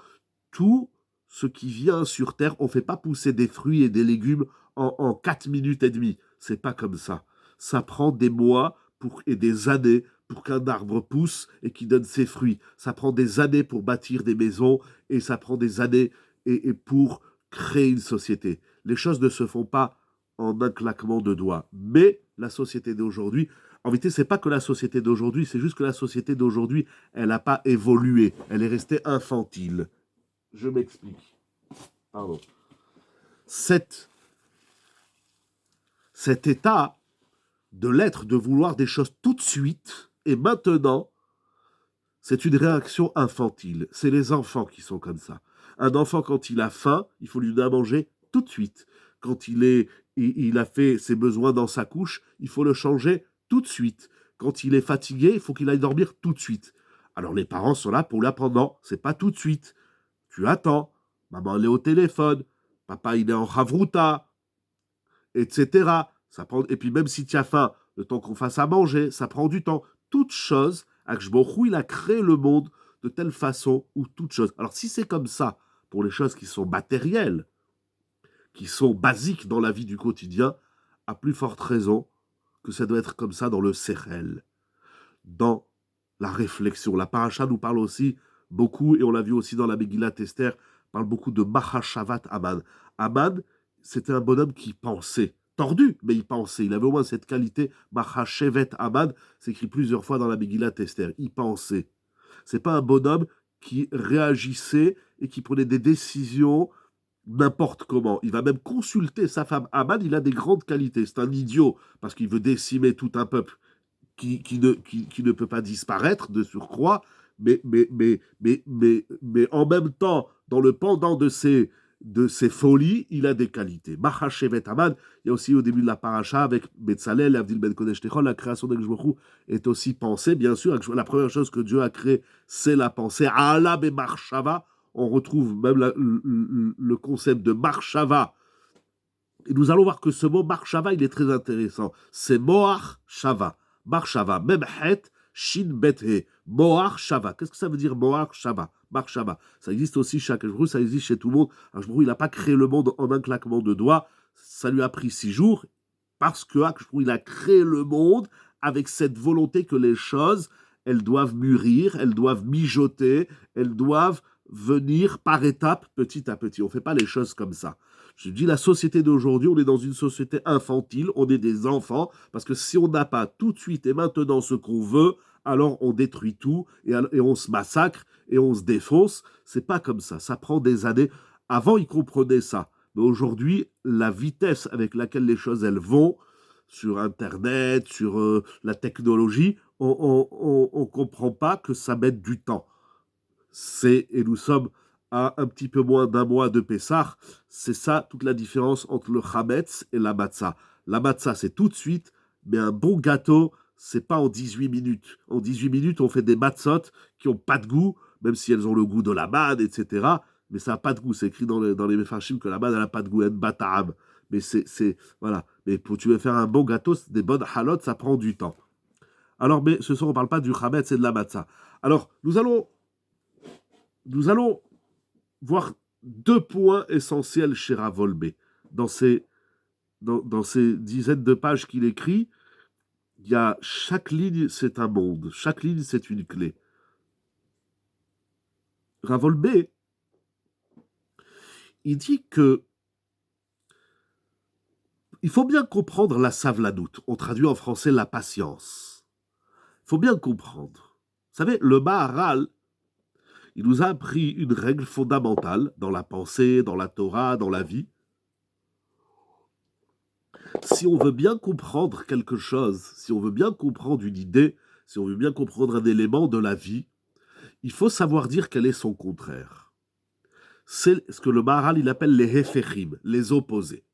Tout ce qui vient sur Terre, on ne fait pas pousser des fruits et des légumes en 4 minutes et demie. C'est pas comme ça. Ça prend des mois et des années pour qu'un arbre pousse et qu'il donne ses fruits. Ça prend des années pour bâtir des maisons et ça prend des années et pour créer une société. Les choses ne se font pas en un claquement de doigts. Mais la société d'aujourd'hui, en vérité, c'est pas que la société d'aujourd'hui, c'est juste que la société d'aujourd'hui, elle n'a pas évolué. Elle est restée infantile. Je m'explique. Pardon. Cet état de l'être, de vouloir des choses tout de suite et maintenant, c'est une réaction infantile. C'est les enfants qui sont comme ça. Un enfant, quand il a faim, il faut lui donner à manger tout de suite. Quand il a fait ses besoins dans sa couche, il faut le changer tout de suite. Quand il est fatigué, il faut qu'il aille dormir tout de suite. Alors les parents sont là pour l'apprendre. Non, c'est pas tout de suite. Tu attends. Maman, elle est au téléphone. Papa, il est en havruta, etc. Ça prend... Et puis même si tu as faim, le temps qu'on fasse à manger, ça prend du temps. Toute chose, Akshborou, il a créé le monde de telle façon où toute chose. Alors si c'est comme ça pour les choses qui sont matérielles, qui sont basiques dans la vie du quotidien, à plus forte raison que ça doit être comme ça dans le sérel, dans la réflexion. La paracha nous parle aussi beaucoup, et on l'a vu aussi dans la Megillat Esther, parle beaucoup de Mahashavat Aman. Aman, c'était un bonhomme qui pensait, tordu, mais il pensait. Il avait au moins cette qualité, Mahashevet Aman, c'est écrit plusieurs fois dans la Megillat Esther. Il pensait. C'est pas un bonhomme qui réagissait et qui prenait des décisions n'importe comment. Il va même consulter sa femme. Aman, il a des grandes qualités. C'est un idiot, parce qu'il veut décimer tout un peuple qui ne peut pas disparaître de surcroît, mais en même temps, dans le pendant de ses folies, il a des qualités. Mahashevet Aman, il y a aussi au début de la paracha avec Betzalel, Avdil Ben Kodesh Techol, la création d'Akshborou est aussi pensée, bien sûr. La première chose que Dieu a créée, c'est la pensée. Allah be Marshava, on retrouve même le concept de Marshava. Et nous allons voir que ce mot Marshava, il est très intéressant. C'est Moach Shava. Marshava, même het, shin bet he. Moach Shava. Qu'est-ce que ça veut dire Moach Shava? Marshava. Ça existe aussi chez Akshborou, ça existe chez tout le monde. Akshborou, il n'a pas créé le monde en un claquement de doigts. Ça lui a pris 6 jours parce que Akshborou, il a créé le monde avec cette volonté que les choses, elles doivent mûrir, elles doivent mijoter, elles doivent venir par étapes, petit à petit. On ne fait pas les choses comme ça. Je dis, la société d'aujourd'hui, on est dans une société infantile, on est des enfants, parce que si on n'a pas tout de suite et maintenant ce qu'on veut, alors on détruit tout et on se massacre et on se défonce. C'est pas comme ça prend des années. Avant, ils comprenaient ça. Mais aujourd'hui, la vitesse avec laquelle les choses elles vont, sur Internet, sur la technologie, on ne comprend pas que ça mette du temps. Et nous sommes à un petit peu moins d'un mois de Pessah. C'est ça toute la différence entre le Chametz et la Matzah. La Matzah, c'est tout de suite, mais un bon gâteau, c'est pas en 18 minutes. En 18 minutes, on fait des matzot qui n'ont pas de goût, même si elles ont le goût de la manne, etc. Mais ça n'a pas de goût. C'est écrit dans les Mefarshim que la manne, elle n'a pas de goût. Elle bata'am. Mais voilà. Mais pour tu veux faire un bon gâteau, des bonnes halot, ça prend du temps. Alors, mais ce soir, on ne parle pas du Chametz et de la Matzah. Alors, nous allons voir deux points essentiels chez Rav Wolbe. Dans ces dizaines de pages qu'il écrit, il y a chaque ligne, c'est un monde. Chaque ligne, c'est une clé. Rav Wolbe, il dit que il faut bien comprendre la savlanout. On traduit en français la patience. Il faut bien comprendre. Vous savez, le Maharal, il nous a appris une règle fondamentale dans la pensée, dans la Torah, dans la vie. Si on veut bien comprendre quelque chose, si on veut bien comprendre une idée, si on veut bien comprendre un élément de la vie, il faut savoir dire quel est son contraire. C'est ce que le Maharal il appelle les hefechim, les opposés.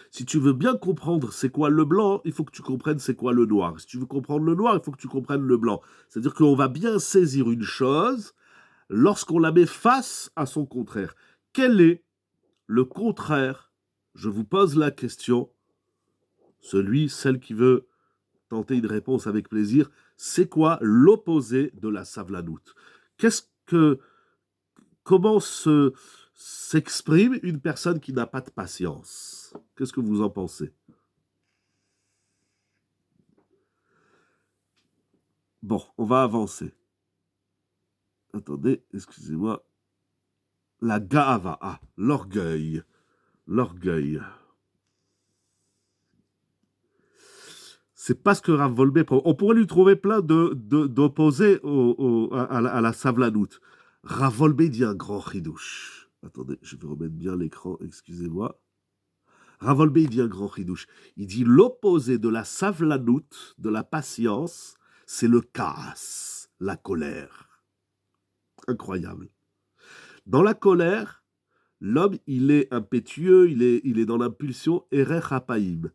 Si tu veux bien comprendre c'est quoi le blanc, il faut que tu comprennes c'est quoi le noir. Si tu veux comprendre le noir, il faut que tu comprennes le blanc. C'est-à-dire qu'on va bien saisir une chose lorsqu'on la met face à son contraire. Quel est le contraire? Je vous pose la question. Celle qui veut tenter une réponse avec plaisir, c'est quoi l'opposé de la savlanout? Comment s'exprime une personne qui n'a pas de patience? Qu'est-ce que vous en pensez? Bon, on va avancer. Attendez, excusez-moi. La gaava, l'orgueil. L'orgueil. C'est pas ce que Rav Wolbe... On pourrait lui trouver plein d'opposés à la savlanout. Rav Wolbe dit un grand chidouche. Attendez, je vais remettre bien l'écran, excusez-moi. Rav Wolbe dit un grand chidouche. Il dit l'opposé de la savlanout, de la patience, c'est le kaas, la colère. Incroyable. Dans la colère, l'homme, il est impétueux, il est dans l'impulsion, erech hapaim.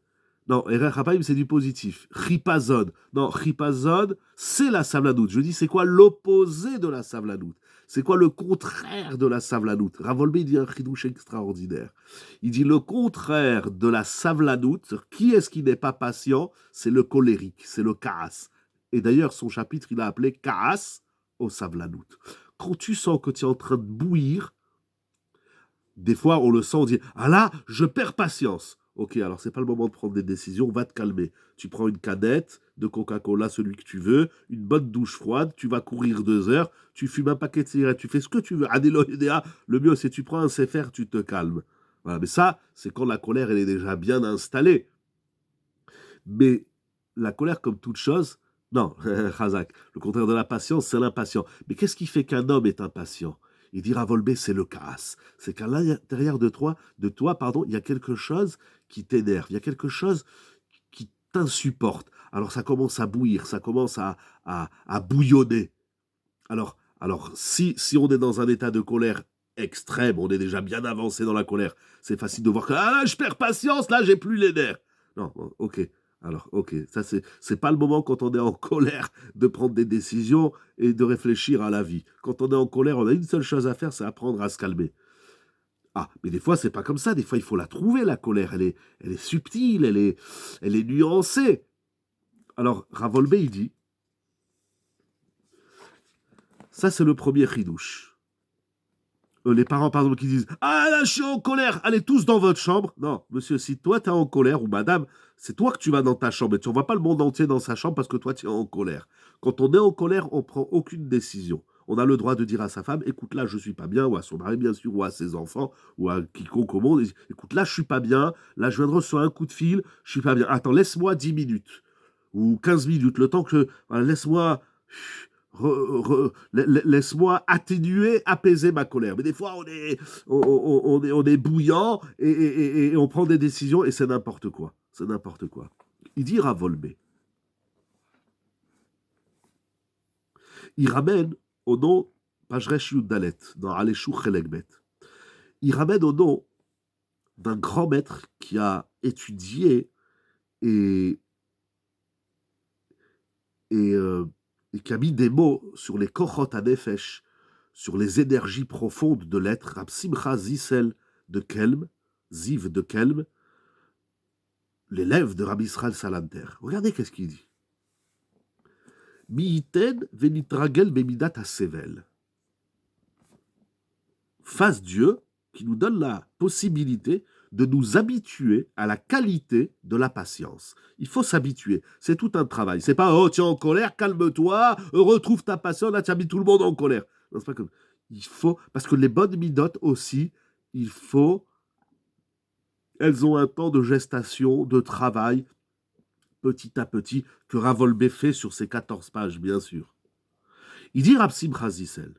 Non, erech hapaim, c'est du positif. Chipazon. Non, chipazon, c'est la savlanout. Je dis, c'est quoi l'opposé de la savlanout? C'est quoi le contraire de la savlanout? Rav Wolbe dit un chidouche extraordinaire. Il dit le contraire de la savlanout, qui est-ce qui n'est pas patient? C'est le colérique, c'est le kaas. Et d'ailleurs, son chapitre, il a appelé kaas au savlanout. Quand tu sens que tu es en train de bouillir, des fois, on le sent, on dit « Ah là, je perds patience !» Ok, alors c'est pas le moment de prendre des décisions, va te calmer. Tu prends une canette de Coca-Cola, celui que tu veux, une bonne douche froide, tu vas courir 2 heures, tu fumes un paquet de cigarettes, tu fais ce que tu veux. Le mieux, c'est tu prends un CFR, tu te calmes. Voilà, mais ça, c'est quand la colère, elle est déjà bien installée. Mais la colère, comme toute chose, non, Khazak, le contraire de la patience, c'est l'impatient. Mais qu'est-ce qui fait qu'un homme est impatient? Il dit Rav Wolbe, c'est le kaas. C'est qu'à l'intérieur de toi, il y a quelque chose qui t'énerve, il y a quelque chose qui t'insupporte. Alors ça commence à bouillir, ça commence à bouillonner. Alors si on est dans un état de colère extrême, on est déjà bien avancé dans la colère, c'est facile de voir que là, je perds patience, là, j'ai plus les nerfs. Non, ok. Alors, ok, ça c'est pas le moment quand on est en colère de prendre des décisions et de réfléchir à la vie. Quand on est en colère, on a une seule chose à faire, c'est apprendre à se calmer. Ah, mais des fois c'est pas comme ça. Des fois il faut la trouver la colère. Elle est subtile, elle est nuancée. Alors Rav Wolbe il dit, ça c'est le premier chidouche. les parents, par exemple, qui disent « Ah là, je suis en colère, allez tous dans votre chambre !» Non, monsieur, si toi t'es en colère, ou madame, c'est toi que tu vas dans ta chambre, et tu n'envoies pas le monde entier dans sa chambre parce que toi tu es en colère. Quand on est en colère, on prend aucune décision. On a le droit de dire à sa femme « Écoute, là, je suis pas bien », ou à son mari, bien sûr, ou à ses enfants, ou à quiconque au monde. « Écoute, là, je suis pas bien, là, je viens de recevoir un coup de fil, je suis pas bien. Attends, laisse-moi 10 minutes, ou 15 minutes, le temps que... Voilà, laisse-moi... laisse-moi atténuer, apaiser ma colère. Mais des fois, on est bouillant et on prend des décisions et c'est n'importe quoi. C'est n'importe quoi. Il dit Ravolbé. Il ramène au nom, Pajresh Yuddalet, dans Aleshou Chelegbet. Il ramène au nom d'un grand maître qui a étudié et, et, euh, et qui a mis des mots sur les kochot hanefesh, sur les énergies profondes de l'être, Rab Simcha Zissel de Kelm, Ziv de Kelm, l'élève de Rabbi Israël Salanter. Regardez qu'est-ce qu'il dit. Mi'iten venitragel bemidat hasevel. Fasse Dieu qui nous donne la possibilité de nous habituer à la qualité de la patience. Il faut s'habituer. C'est tout un travail. C'est pas « Oh, tu es en colère, calme-toi, retrouve ta patience, là, tu as mis tout le monde en colère. » Non, c'est pas comme... Il faut... Parce que les bonnes midotes aussi, il faut... Elles ont un temps de gestation, de travail, petit à petit, que Ravolbé fait sur ses 14 pages, bien sûr. Il dit Rab Simcha Zissel,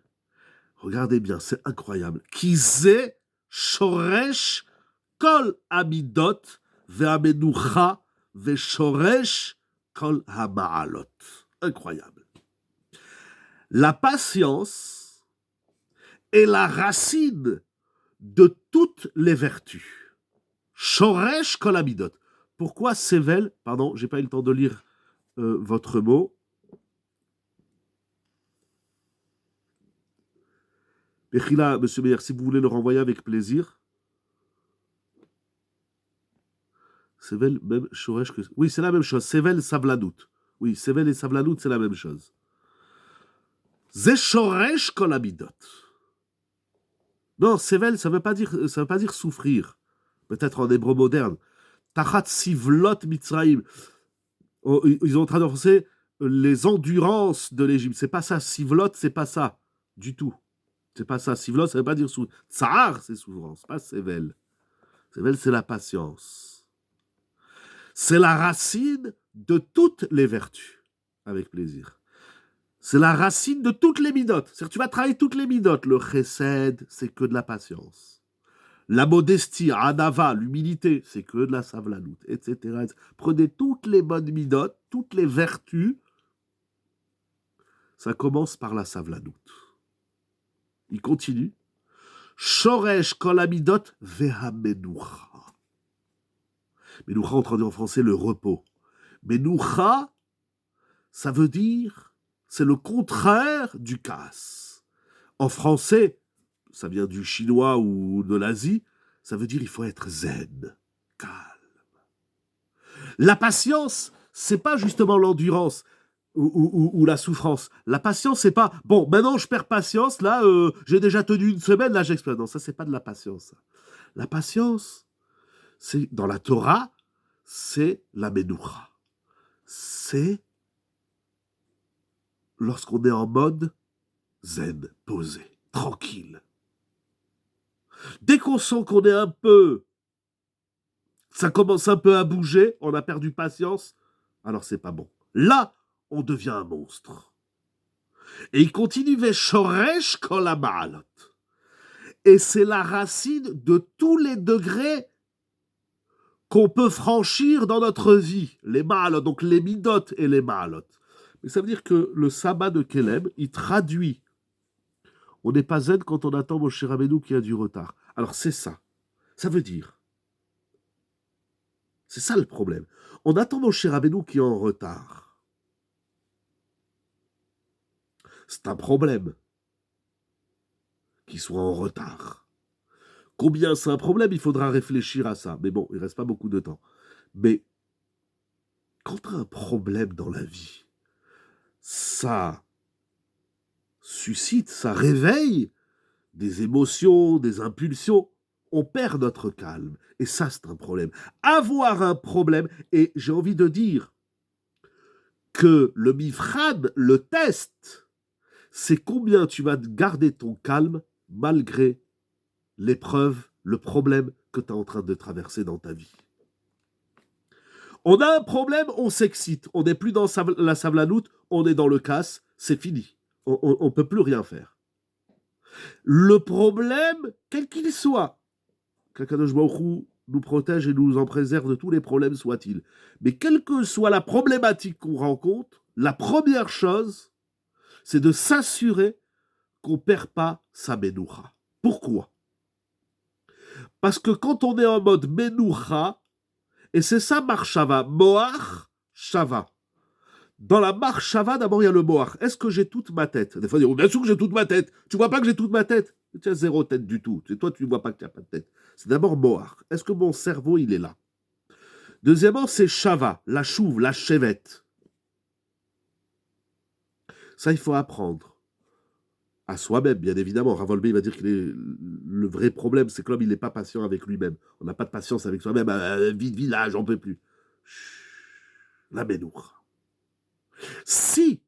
regardez bien, c'est incroyable. Kizé shoresh kol amidot ve'amenucha ve'shoresh kol hama'alot. Incroyable. La patience est la racine de toutes les vertus. Shoresh kol amidot. Pourquoi Sével, pardon, j'ai pas eu le temps de lire votre mot. Bechila, monsieur Meyer, si vous voulez le renvoyer avec plaisir. Sével, même Shoresh que... Oui, c'est la même chose. Sével, Savlanout. Oui, Sével et Savlanout, c'est la même chose. Ze Shoresh kol amidot. Non, Sével, ça veut pas dire souffrir. Peut-être en hébreu moderne. Tachat sivlot mitzraim. Ils ont traduit en français les endurances de l'Égypte. C'est pas ça. Sivlot, c'est pas ça. Du tout. C'est pas ça. Sivlot, ça veut pas dire souffrir. Tsar, c'est souffrance, pas Sével. Sével, c'est la patience. C'est la racine de toutes les vertus. Avec plaisir. C'est la racine de toutes les midotes. C'est-à-dire que tu vas travailler toutes les midotes. Le chesed, c'est que de la patience. La modestie, adava, l'humilité, c'est que de la savlanout, etc. Prenez toutes les bonnes midotes, toutes les vertus. Ça commence par la savlanout. Il continue. Shoresh kol amidot ve'hamenucha. Menoucha, on traduit en français le repos. Menoucha, ça veut dire, c'est le contraire du kas. En français, ça vient du chinois ou de l'Asie, ça veut dire il faut être zen, calme. La patience, c'est pas justement l'endurance ou la souffrance. La patience, c'est pas bon, maintenant je perds patience, là j'ai déjà tenu une semaine, là j'explose. Non, ça c'est pas de la patience. La patience, c'est dans la Torah, c'est la menoucha. C'est lorsqu'on est en mode zen, posé, tranquille. Dès qu'on sent qu'on est un peu, ça commence un peu à bouger, on a perdu patience, alors c'est pas bon. Là, on devient un monstre. Et il continue Veshoresh kol hama'alot. Et c'est la racine de tous les degrés qu'on peut franchir dans notre vie. Les ma'alot, donc les midot et les ma'alot. Mais ça veut dire que le sabbat de Kelem, il traduit. On n'est pas zen quand on attend Moshe Rabbeinu qui a du retard. Alors c'est ça. Ça veut dire. C'est ça le problème. On attend Moshe Rabbeinu qui est en retard. C'est un problème qu'il soit en retard. Combien c'est un problème, il faudra réfléchir à ça. Mais bon, il ne reste pas beaucoup de temps. Mais quand tu as un problème dans la vie, ça suscite, ça réveille des émotions, des impulsions, on perd notre calme. Et ça, c'est un problème. Avoir un problème, et j'ai envie de dire que le mifran, le test, c'est combien tu vas garder ton calme malgré l'épreuve, le problème que tu es en train de traverser dans ta vie. On a un problème, on s'excite. On n'est plus dans la sablanoute, on est dans le casse, c'est fini. On ne peut plus rien faire. Le problème, quel qu'il soit, qu'Akadosh Baruch Hu nous protège et nous en préserve de tous les problèmes soient-ils. Mais quelle que soit la problématique qu'on rencontre, la première chose, c'est de s'assurer qu'on ne perd pas sa menoucha. Pourquoi ? Parce que quand on est en mode menoucha, et c'est ça marshava, moach, shava. Dans la marshava, d'abord il y a le moach. Est-ce que j'ai toute ma tête ? Des fois, on dit, oh, bien sûr que j'ai toute ma tête. Tu vois pas que j'ai toute ma tête ? Tu as zéro tête du tout. Toi, tu ne vois pas que tu n'as pas de tête. C'est d'abord moach. Est-ce que mon cerveau, il est là ? Deuxièmement, c'est shava, la chouve, la chevette. Ça, il faut apprendre. À soi-même, bien évidemment. Ravolbe, il va dire que le vrai problème, c'est que l'homme, il n'est pas patient avec lui-même. On n'a pas de patience avec soi-même. Vite, village, j'en peux plus. La ménour. Si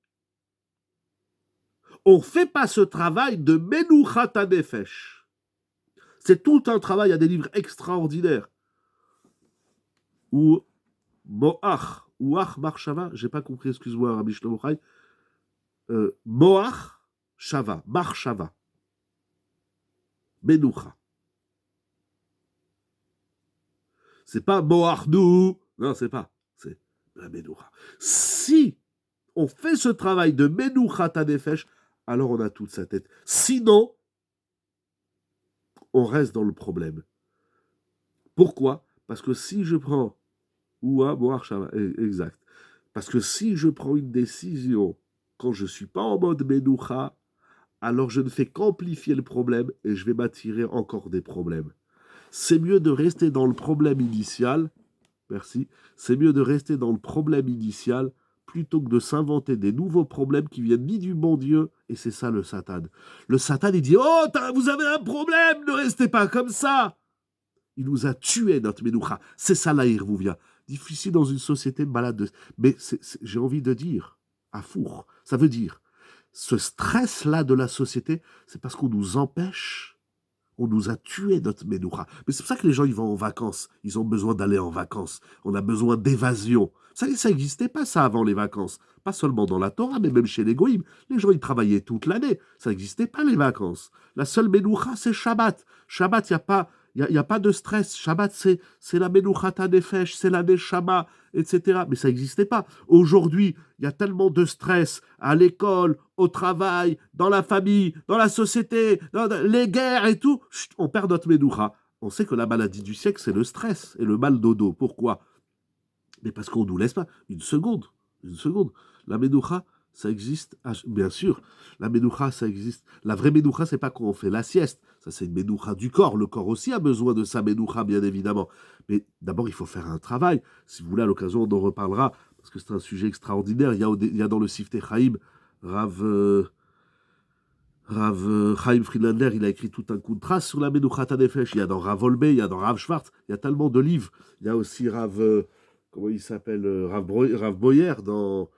on ne fait pas ce travail de menouchat hanefesh, c'est tout un travail, il y a des livres extraordinaires. Ou Moach, ou Ach Marshava, j'ai pas compris, excuse-moi, Rabbi Shlomo Chai. Moach Shava, Marshava. Menoucha. C'est pas Moachdou, non, c'est pas. C'est la Menoucha. Si on fait ce travail de Menouchat hanefesh, alors on a toute sa tête. Sinon, on reste dans le problème. Pourquoi ? Parce que si je prends Ouah, Moachshava, exact. Parce que si je prends une décision quand je ne suis pas en mode Menoucha, alors je ne fais qu'amplifier le problème et je vais m'attirer encore des problèmes. C'est mieux de rester dans le problème initial, merci, c'est mieux de rester dans le problème initial plutôt que de s'inventer des nouveaux problèmes qui viennent ni du bon Dieu, et c'est ça le Satan. Le Satan, il dit « Oh, vous avez un problème, ne restez pas comme ça !» Il nous a tué notre Menoucha. C'est ça l'aïr vous vient. Difficile dans une société malade. Mais j'ai envie de dire, à four, ça veut dire, ce stress-là de la société, c'est parce qu'on nous empêche, on nous a tué notre Menoucha. Mais c'est pour ça que les gens, ils vont en vacances. Ils ont besoin d'aller en vacances. On a besoin d'évasion. Ça n'existait pas ça avant les vacances. Pas seulement dans la Torah, mais même chez les Goïms. Les gens, ils travaillaient toute l'année. Ça n'existait pas les vacances. La seule Menoucha, c'est Shabbat. Shabbat, il n'y a pas de stress. Shabbat, c'est la Menouchat hanefesh, c'est la Neshama, etc. Mais ça n'existait pas. Aujourd'hui, il y a tellement de stress à l'école, au travail, dans la famille, dans la société, dans les guerres et tout. Chut, on perd notre Menoucha. On sait que la maladie du siècle, c'est le stress et le mal dodo. Pourquoi ? Mais parce qu'on ne nous laisse pas. Une seconde. La Menoucha, ça existe. Ah, bien sûr, la Menoucha, ça existe. La vraie Menoucha, c'est pas quand on fait la sieste. Ça, c'est une Menoucha du corps. Le corps aussi a besoin de sa Menoucha, bien évidemment. Mais d'abord, il faut faire un travail. Si vous voulez, à l'occasion, on en reparlera, parce que c'est un sujet extraordinaire. Il y a dans le Siftei Chaim, Rav Chaim Friedlander, il a écrit tout un contrat sur la Menouchat hanefesh. Il y a dans Rav Olbe, il y a dans Rav Schwartz, il y a tellement de livres. Il y a aussi comment il s'appelle, Rav Boyer dans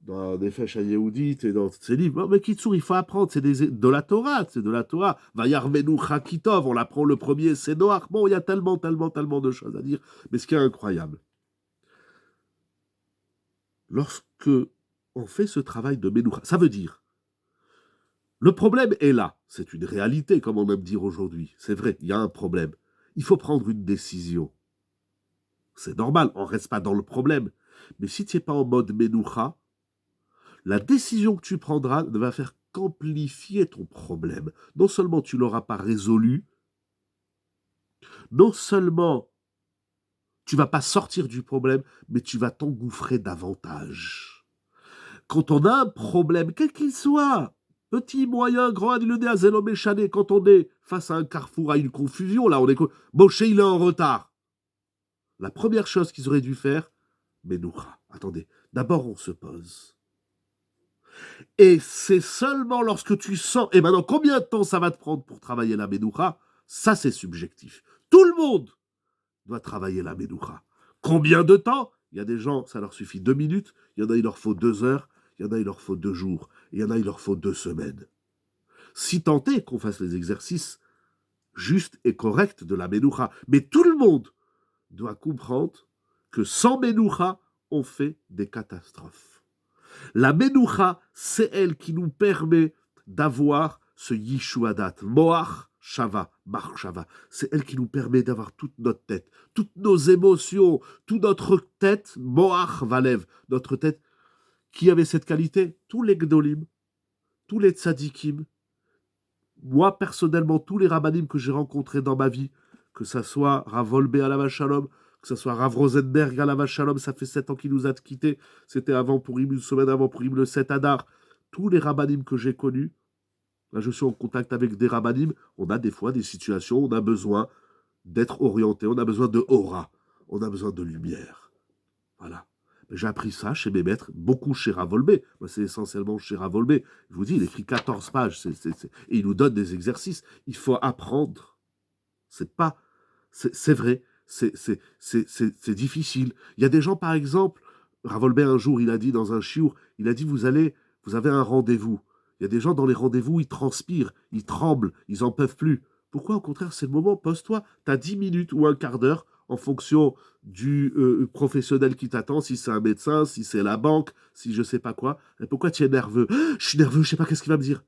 Nefesh HaYehudit et dans ces livres. Mais Kitsour, il faut apprendre, c'est de la Torah, c'est de la Torah. Vayar Menoucha Kitov, on l'apprend le premier, c'est Noach. Bon, il y a tellement de choses à dire. Mais ce qui est incroyable, lorsque on fait ce travail de Menoucha, ça veut dire, le problème est là. C'est une réalité, comme on aime dire aujourd'hui. C'est vrai, il y a un problème. Il faut prendre une décision. C'est normal, on ne reste pas dans le problème. Mais si tu n'es pas en mode Menoucha, la décision que tu prendras ne va faire qu'amplifier ton problème. Non seulement tu ne l'auras pas résolu, non seulement tu ne vas pas sortir du problème, mais tu vas t'engouffrer davantage. Quand on a un problème, quel qu'il soit, petit, moyen, grand, annulé, azélo, méchané, quand on est face à un carrefour, à une confusion, là, on est... Moshe, il est en retard. La première chose qu'ils auraient dû faire, Menoucha. Attendez, d'abord on se pose. Et c'est seulement lorsque tu sens... Et maintenant, combien de temps ça va te prendre pour travailler la Ménoucha? Ça, c'est subjectif. Tout le monde doit travailler la Ménoucha. Combien de temps? Il y a des gens, ça leur suffit 2 minutes. Il y en a, il leur faut 2 heures. Il y en a, il leur faut 2 jours. Il y en a, il leur faut 2 semaines. Si tant est qu'on fasse les exercices justes et corrects de la Ménoucha. Mais tout le monde doit comprendre que sans Ménoucha, on fait des catastrophes. La Ménoucha, c'est elle qui nous permet d'avoir ce Yishuadat, Moach Shava, Mar Shava. C'est elle qui nous permet d'avoir toute notre tête, toutes nos émotions, toute notre tête, Moach Valev, notre tête. Qui avait cette qualité? Tous les Gdolim, tous les Tzadikim. Moi, personnellement, tous les Rabbanim que j'ai rencontrés dans ma vie, que ça soit Rav Wolbe à la Shalom, que ce soit Rav Rosenberg à la Shalom, ça fait 7 ans qu'il nous a quittés, c'était avant Purim, une semaine avant Purim, le 7 Adar. Tous les Rabbanim que j'ai connus, là je suis en contact avec des Rabbanim, on a des fois des situations, on a besoin d'être orienté, on a besoin de aura, on a besoin de lumière. Voilà. J'ai appris ça chez mes maîtres, beaucoup chez Rav Wolbe. Moi, c'est essentiellement chez Rav Wolbe. Je vous dis, il écrit 14 pages, et il nous donne des exercices. Il faut apprendre. C'est vrai, c'est difficile. Il y a des gens, par exemple, Rav Wolbe, un jour, il a dit dans un chiour, il a dit, vous avez un rendez-vous. Il y a des gens dans les rendez-vous, ils transpirent, ils tremblent, ils n'en peuvent plus. Pourquoi? Au contraire, c'est le moment, pose-toi, tu as 10 minutes ou un quart d'heure en fonction du professionnel qui t'attend, si c'est un médecin, si c'est la banque, si je sais pas quoi. Et pourquoi tu es nerveux? Je suis nerveux, je sais pas qu'est-ce qu'il va me dire.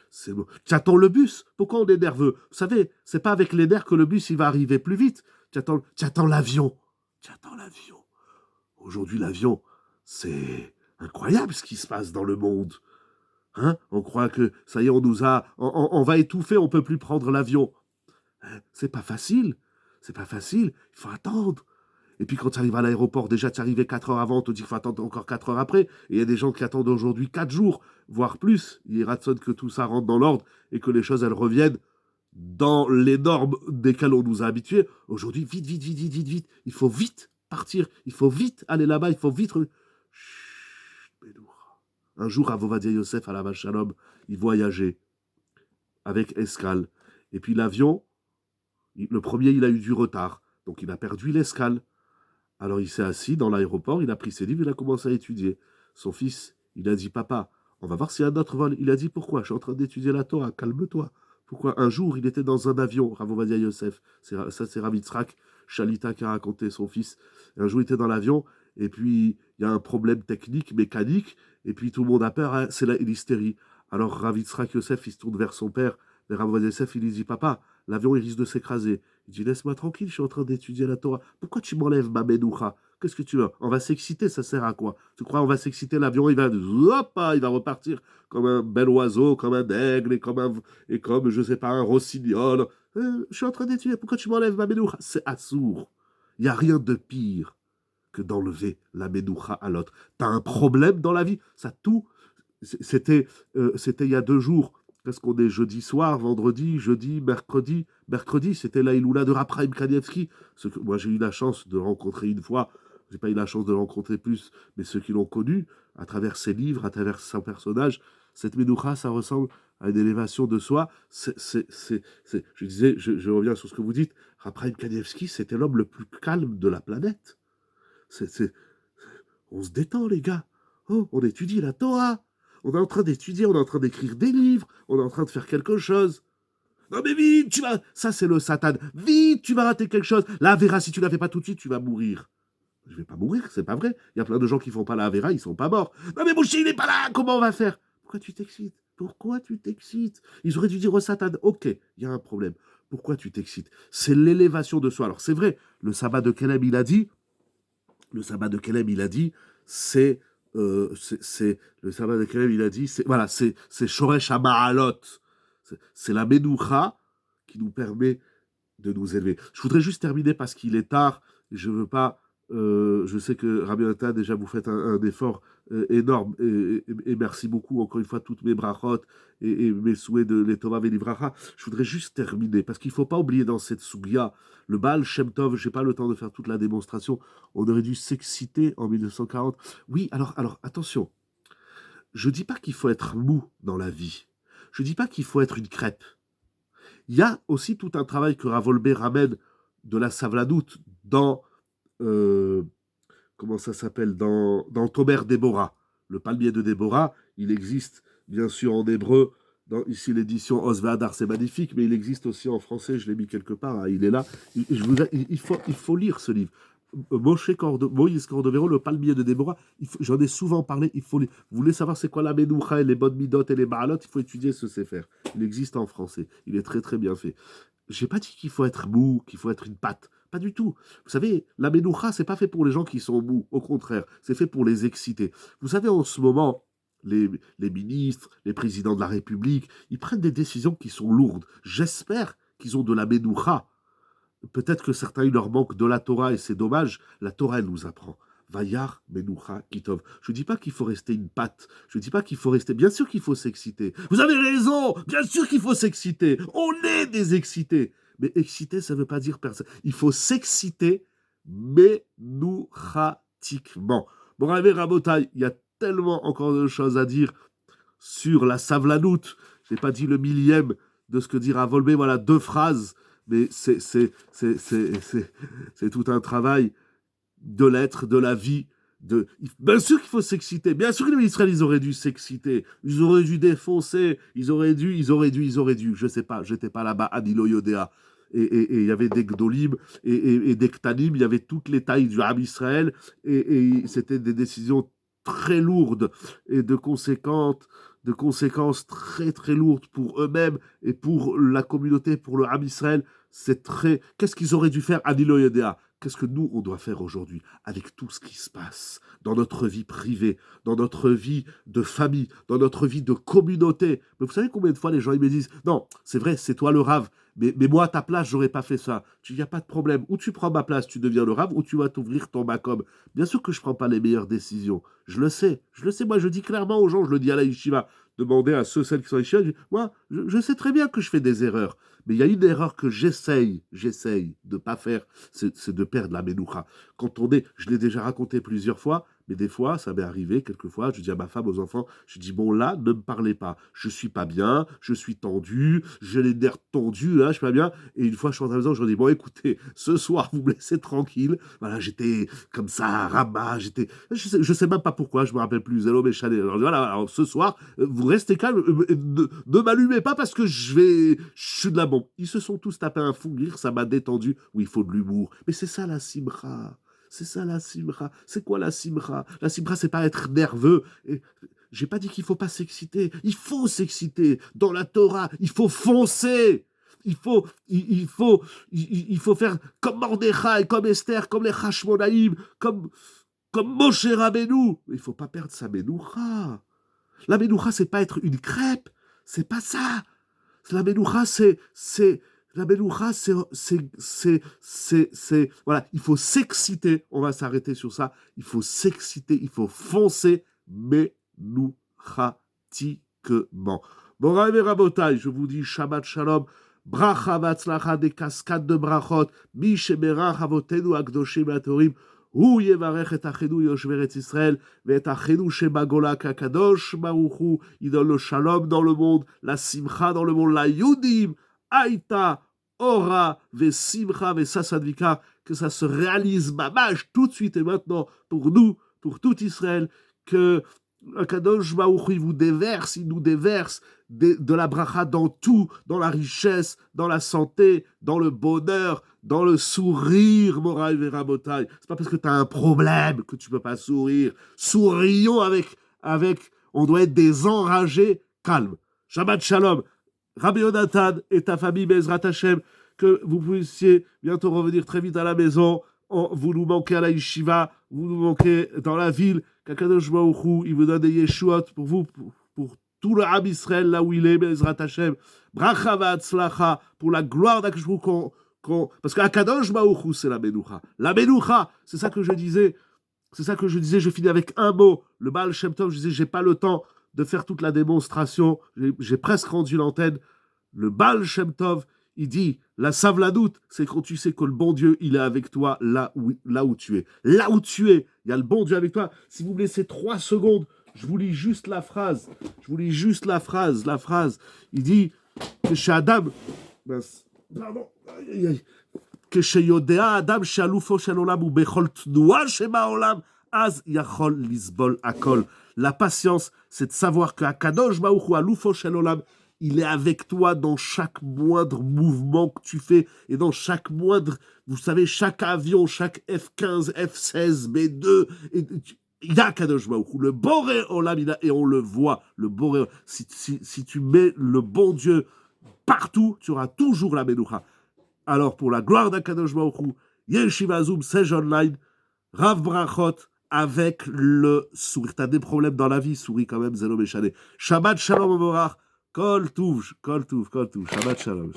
C'est bon. Tu attends le bus. Pourquoi on est nerveux? Vous savez, c'est pas avec les nerfs que le bus il va arriver plus vite. Tu attends l'avion. Tu attends l'avion. Aujourd'hui, l'avion, c'est incroyable ce qui se passe dans le monde. Hein? On croit que ça y est, on va étouffer, on peut plus prendre l'avion. C'est pas facile. C'est pas facile. Il faut attendre. Et puis quand tu arrives à l'aéroport, déjà tu arrives 4 heures avant, on te dit qu'il faut attendre encore 4 heures après. Et il y a des gens qui attendent aujourd'hui 4 jours, voire plus. Il ratsonne que tout ça rentre dans l'ordre et que les choses, elles reviennent dans les normes desquelles on nous a habitués. Aujourd'hui, vite, vite, vite, vite, vite, vite. Il faut vite partir. Il faut vite aller là-bas. Il faut vite... Chut, un jour, à Vovadia Yosef, à la Vache Shalom, il voyageait avec escale. Et puis l'avion, le premier, il a eu du retard. Donc il a perdu l'escale. Alors il s'est assis dans l'aéroport, il a pris ses livres, il a commencé à étudier. Son fils, il a dit, papa, on va voir s'il y a un autre vol. Il a dit, pourquoi? Je suis en train d'étudier la Torah, calme-toi. Pourquoi? Un jour, il était dans un avion, Rav Ovadia Yosef, ça c'est Rav Yitzhak Shalita qui a raconté son fils. Et un jour, il était dans l'avion, et puis il y a un problème technique, mécanique, et puis tout le monde a peur, hein, c'est l'hystérie. Alors Rav Yitzhak Yosef, il se tourne vers son père, vers Rav Ovadia Yosef, il lui dit, papa, l'avion, il risque de s'écraser. Il dit, laisse-moi tranquille, je suis en train d'étudier la Torah. Pourquoi tu m'enlèves ma Menoucha? Qu'est-ce que tu veux? On va s'exciter, ça sert à quoi? Tu crois on va s'exciter, l'avion, il va repartir comme un bel oiseau, comme un aigle, et comme je sais pas, un rossignol. Je suis en train d'étudier, pourquoi tu m'enlèves ma Menoucha? C'est assourd. Il n'y a rien de pire que d'enlever la Menoucha à l'autre. T'as un problème dans la vie, ça tout... C'était il y a 2 jours. Parce qu'on est jeudi soir, vendredi, jeudi, mercredi. Mercredi, c'était la Iloula de Raphaïm Kanievski. Moi, j'ai eu la chance de rencontrer une fois. J'ai pas eu la chance de le rencontrer plus, mais ceux qui l'ont connu, à travers ses livres, à travers son personnage, cette Menoucha, ça ressemble à une élévation de soi. Je disais, je reviens sur ce que vous dites, Raphaïm Kanievski, c'était l'homme le plus calme de la planète. On se détend, les gars. Oh, on étudie la Torah. On est en train d'étudier, on est en train d'écrire des livres, on est en train de faire quelque chose. Non mais vite, tu vas... Ça c'est le Satan. Vite, tu vas rater quelque chose. La Avera, si tu la fais pas tout de suite, tu vas mourir. Je vais pas mourir, c'est pas vrai. Il y a plein de gens qui font pas la Avera, ils sont pas morts. Non mais Moshe, il est pas là, comment on va faire? Pourquoi tu t'excites? Pourquoi tu t'excites? Ils auraient dû dire au Satan, ok, il y a un problème. Pourquoi tu t'excites? C'est l'élévation de soi. Alors c'est vrai, le sabbat de Kelem, il a dit, c'est le sabbat de Kelem, il a dit, c'est Shoresh HaMa'alot. C'est la Menoucha qui nous permet de nous élever. Je voudrais juste terminer parce qu'il est tard. Je veux pas. Je sais que Rabbi Natan, déjà vous faites un effort énorme et merci beaucoup encore une fois toutes mes brachot et mes souhaits de l'Etova Velivracha. Je voudrais juste terminer parce qu'il ne faut pas oublier dans cette Sougia le Baal Shem Tov. J'ai pas le temps de faire toute la démonstration. On aurait dû s'exciter en 1940. Oui, alors attention. je dis pas qu'il faut être mou dans la vie. Je dis pas qu'il faut être une crêpe. Il y a aussi tout un travail que Ravolbé ramène de la savladoute dans comment ça s'appelle dans Tomer Déborah. Le palmier de Déborah, il existe bien sûr en hébreu, ici l'édition Osvadar, c'est magnifique, mais il existe aussi en français, je l'ai mis quelque part, hein, il est là. Il faut lire ce livre. Moïse Cordovero, le palmier de Déborah, j'en ai souvent parlé, il faut lire. Vous voulez savoir c'est quoi la Menoucha et les bonnes midot et les ma'alot, il faut étudier ce sefer. Il existe en français, il est très très bien fait. J'ai pas dit qu'il faut être mou, qu'il faut être une pâte. Pas du tout. Vous savez, la Menoucha, c'est pas fait pour les gens qui sont mous. Au contraire, c'est fait pour les exciter. Vous savez, en ce moment, les ministres, les présidents de la République, ils prennent des décisions qui sont lourdes. J'espère qu'ils ont de la Menoucha. Peut-être que certains, il leur manque de la Torah et c'est dommage. La Torah, elle nous apprend. Vayar, Menoucha, Kitov. Je ne dis pas qu'il faut rester une patte. Je ne dis pas qu'il faut rester. Bien sûr qu'il faut s'exciter. Vous avez raison. Bien sûr qu'il faut s'exciter. On est des excités. Mais exciter, ça ne veut pas dire personne. Il faut s'exciter menouchatiquement. Bon, Rabotai, il y a tellement encore de choses à dire sur la savlanoute. Je n'ai pas dit le millième de ce que dira Volbé. Voilà, 2 phrases. Mais c'est tout un travail de l'être, de la vie. Bien sûr qu'il faut s'exciter. Bien sûr que les Israéliens, ils auraient dû s'exciter. Ils auraient dû défoncer. Ils auraient dû. Je sais pas, j'étais pas là-bas, Adilo Yodéa. Et il y avait des Gdolim et des Ktanim. Il y avait toutes les tailles du Ham Israël. Et c'était des décisions très lourdes et de conséquences très très lourdes pour eux-mêmes et pour la communauté, pour le Ham Israël. C'est très... Qu'est-ce qu'ils auraient dû faire, Adilo Yodéa? Qu'est-ce que nous, on doit faire aujourd'hui avec tout ce qui se passe dans notre vie privée, dans notre vie de famille, dans notre vie de communauté? Mais vous savez combien de fois les gens ils me disent « Non, c'est vrai, c'est toi le rave, mais moi, à ta place, j'aurais pas fait ça. » Il n'y a pas de problème. Ou tu prends ma place, tu deviens le rave, ou tu vas t'ouvrir ton macom. Bien sûr que je prends pas les meilleures décisions. Je le sais. Moi, je dis clairement aux gens, je le dis à la yeshiva, demandez à ceux, celles qui sont yeshiva, moi, je sais très bien que je fais des erreurs. Mais il y a une erreur que j'essaye de pas faire, c'est de perdre la menoucha. Quand on est, je l'ai déjà raconté plusieurs fois, mais des fois, ça m'est arrivé, quelquefois, je dis à ma femme, aux enfants, je dis, bon là, ne me parlez pas, je suis pas bien, je suis tendu, j'ai les nerfs tendus, là, je suis pas bien, et une fois, je suis rentré à la maison, je dis, bon écoutez, ce soir, vous me laissez tranquille, voilà, j'étais comme ça, rabat, je sais même pas pourquoi, je me rappelle plus, Zélo Méchané, alors voilà, alors, ce soir, vous restez calme, ne m'allumez pas parce que je suis de la bombe. Ils se sont tous tapés un fou rire, ça m'a détendu, oui, il faut de l'humour, mais c'est ça la simra. C'est ça la simra. C'est quoi la simra? La simra, c'est pas être nerveux. Et j'ai pas dit qu'il faut pas s'exciter. Il faut s'exciter. Dans la Torah, il faut foncer. Il faut faire comme Mordechai, comme Esther, comme les Hashmonaïm, comme Moshe Rabbeinu. Il faut pas perdre sa menoucha. La menoucha, c'est pas être une crêpe. C'est pas ça. La menoucha, la Beloucha, voilà, il faut s'exciter, on va s'arrêter sur ça, il faut s'exciter, il faut foncer, menouchatiquement. Bon, Rabotai, je vous dis Shabbat Shalom, bracha vatzlacha, des cascades de brachot, mi shemerach avotenu akdoshim atorim, הוא יברך את אחינו יושבי ארץ ישראל ואת אחינו שבגולה כקדוש ברוך הוא ייתן לו שלום dans le monde, la simcha dans le monde, la yudim, aïta, ora, vesimcha, vesasadvika, que ça se réalise mamash tout de suite et maintenant pour nous, pour tout Israël, que Kadosh Baruch Hu, il nous déverse de la bracha dans tout, dans la richesse, dans la santé, dans le bonheur, dans le sourire, Moraï Verabotai. C'est pas parce que tu as un problème que tu peux pas sourire. Sourions avec, on doit être des enragés calmes. Shabbat Shalom. Rabbi Yonatan et ta famille Bezrat Hashem, que vous puissiez bientôt revenir très vite à la maison. Vous nous manquez à la yeshiva, vous nous manquez dans la ville. Kakadosh Baruch Hu, il vous donne des yeshuot pour vous, pour tout le Ham Israël, là où il est, Bezrat Hashem. Bracha va'atzlacha, pour la gloire d'Akadosh Baruch Hu, parce qu'Akadosh Baruch Hu, c'est la menoucha. La menoucha, c'est ça que je disais, je finis avec un mot. Le Baal Shem Tov, je disais, j'ai pas le temps de faire toute la démonstration, j'ai presque rendu l'antenne. Le Baal Shem Tov, il dit, la savladoute, c'est quand tu sais que le bon Dieu, il est avec toi là où tu es. Là où tu es, il y a le bon Dieu avec toi. Si vous me laissez 3 secondes, Je vous lis juste la phrase. La phrase. Il dit que chez Adam, pardon, כשיודע אדם שאלופו של עולם הוא בכל תנועה שבעולם, אז יכול לסבול הכל. La patience, c'est de savoir qu'Akadosh Baruch Hu, אלופו של עולם, il est avec toi dans chaque moindre mouvement que tu fais et dans chaque moindre, vous savez, chaque avion, chaque F-15, F-16, B-2, il y a Akadosh Baruch Hu, le Boré Olam, et on le voit, le Boré. Si tu mets le bon Dieu partout, tu auras toujours la Menoucha. Alors, pour la gloire d'Akadosh Baruch Hu, Yeshiva Zoom, Sage Online, Rav Brachot, avec le sourire. T'as des problèmes dans la vie, souris quand même, Zelo Meshane. Shabbat Shalom Ovorach, Kol Tuv, Shabbat Shalom.